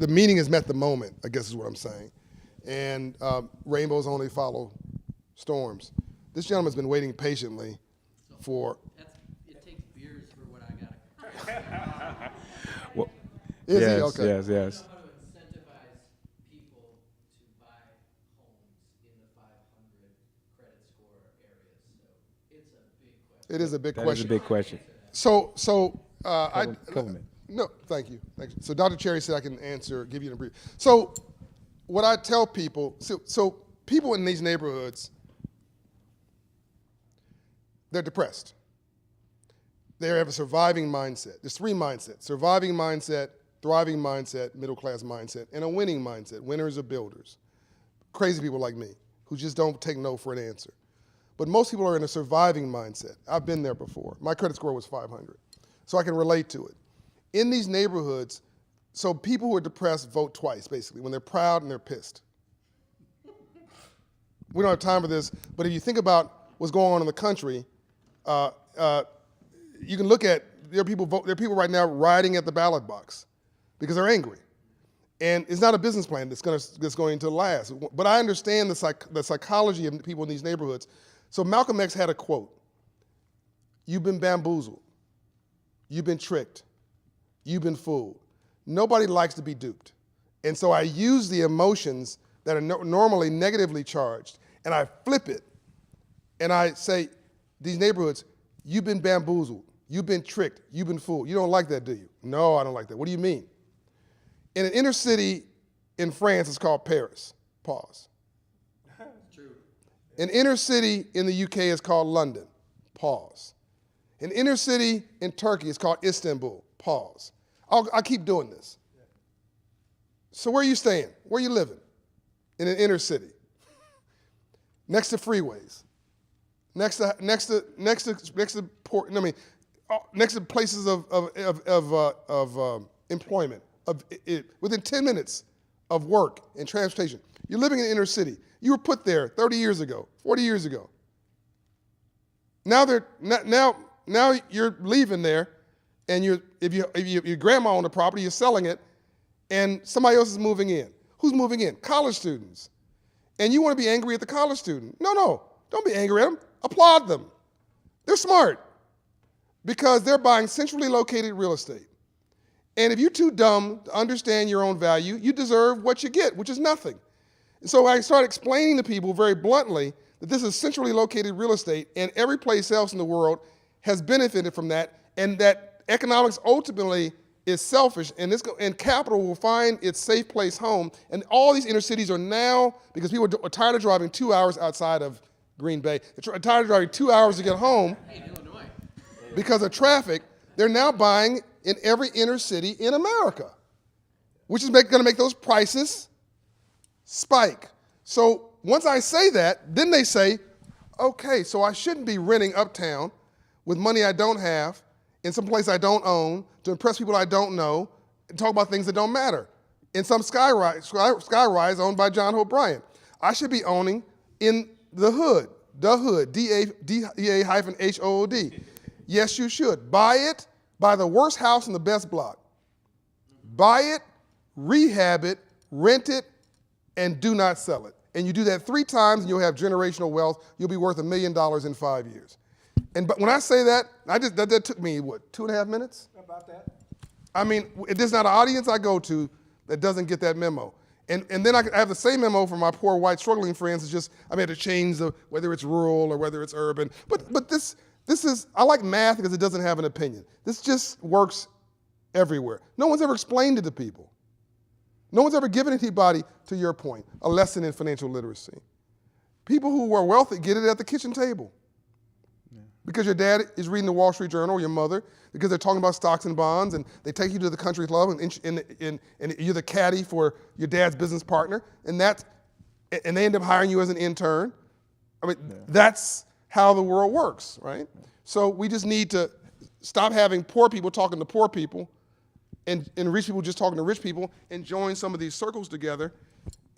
meaning has met the moment, I guess is what I'm saying. And rainbows only follow storms. This gentleman's been waiting patiently for. It takes beers for what I got. Is he? Yes, Okay. yes. How to incentivize people to buy homes in the 500 credit score areas. So it's a It is a big That is question. a big question. So, Coleman. no, thank you. So Dr. Cherry said I can give you a brief. So what I tell people, so people in these neighborhoods, they're depressed. They have a surviving mindset. There's three mindsets: surviving mindset, thriving mindset, middle-class mindset, and a winning mindset. Winners are builders. Crazy people like me who just don't take no for an answer. But most people are in a surviving mindset. I've been there before. My credit score was 500, so I can relate to it. In these neighborhoods, so people who are depressed vote twice, basically, when they're proud and they're pissed. We don't have time for this, but if you think about what's going on in the country, you can look at, there are people right now rioting at the ballot box because they're angry. And it's not a business plan that's going to last. But I understand the psychology of people in these neighborhoods. So Malcolm X had a quote: "You've been bamboozled. You've been tricked. You've been fooled. Nobody likes to be duped." And so I use the emotions that are normally negatively charged, and I flip it, and I say, these neighborhoods, you've been bamboozled. You've been tricked. You've been fooled. You don't like that, do you? No, I don't like that. What do you mean? In an inner city in France, it's called Paris. Pause. True. An inner city in the UK is called London. Pause. An inner city in Turkey is called Istanbul. Pause. I'll keep doing this. So where are you staying? Where are you living? In an inner city. Next to freeways. Next to places of employment. Within 10 minutes of work and transportation. You're living in the inner city. You were put there 30 years ago, 40 years ago. Now you're leaving there, and if your grandma owned the property, you're selling it, and somebody else is moving in. Who's moving in? College students. And you want to be angry at the college student. No, don't be angry at them. Applaud them. They're smart because they're buying centrally located real estate. And if you're too dumb to understand your own value, you deserve what you get, which is nothing. And so I started explaining to people very bluntly that this is centrally located real estate, and every place else in the world has benefited from that, and that economics ultimately is selfish, and capital will find its safe place home. And all these inner cities are now, because people are tired of driving 2 hours outside of Green Bay, they're tired of driving 2 hours to get home because of traffic, they're now buying in every inner city in America, which is going to make those prices spike. So once I say that, then they say, okay, so I shouldn't be renting uptown with money I don't have in some place I don't own to impress people I don't know and talk about things that don't matter. In some skyrise owned by John Hope Bryant. I should be owning in the hood, D-A-HOOD. Yes, you should. Buy it, buy the worst house in the best block. Buy it, rehab it, rent it, and do not sell it. And you do that 3 times and you'll have generational wealth. You'll be worth $1 million in 5 years. But when I say that, that took me, 2.5 minutes? About that. I mean, there's not an audience I go to that doesn't get that memo. And then I have the same memo for my poor white struggling friends. It's just, I have to change whether it's rural or whether it's urban. But this is, I like math because it doesn't have an opinion. This just works everywhere. No one's ever explained it to people. No one's ever given anybody, to your point, a lesson in financial literacy. People who are wealthy get it at the kitchen table. Because your dad is reading the Wall Street Journal, or your mother, because they're talking about stocks and bonds, and they take you to the country club, and you're the caddy for your dad's business partner, and they end up hiring you as an intern. I mean, that's how the world works, right? So we just need to stop having poor people talking to poor people, and rich people just talking to rich people, and join some of these circles together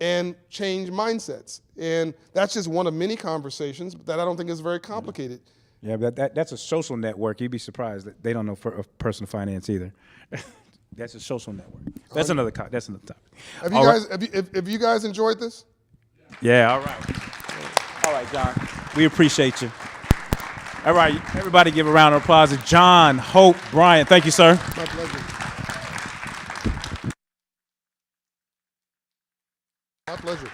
and change mindsets. And that's just one of many conversations that I don't think is very complicated. Yeah, but that's a social network. You'd be surprised that they don't know personal finance either. That's a social network. That's another topic. Have you guys enjoyed this? Yeah, all right. All right, John. We appreciate you. All right, everybody give a round of applause to John Hope Bryant. Thank you, sir. My pleasure. My pleasure.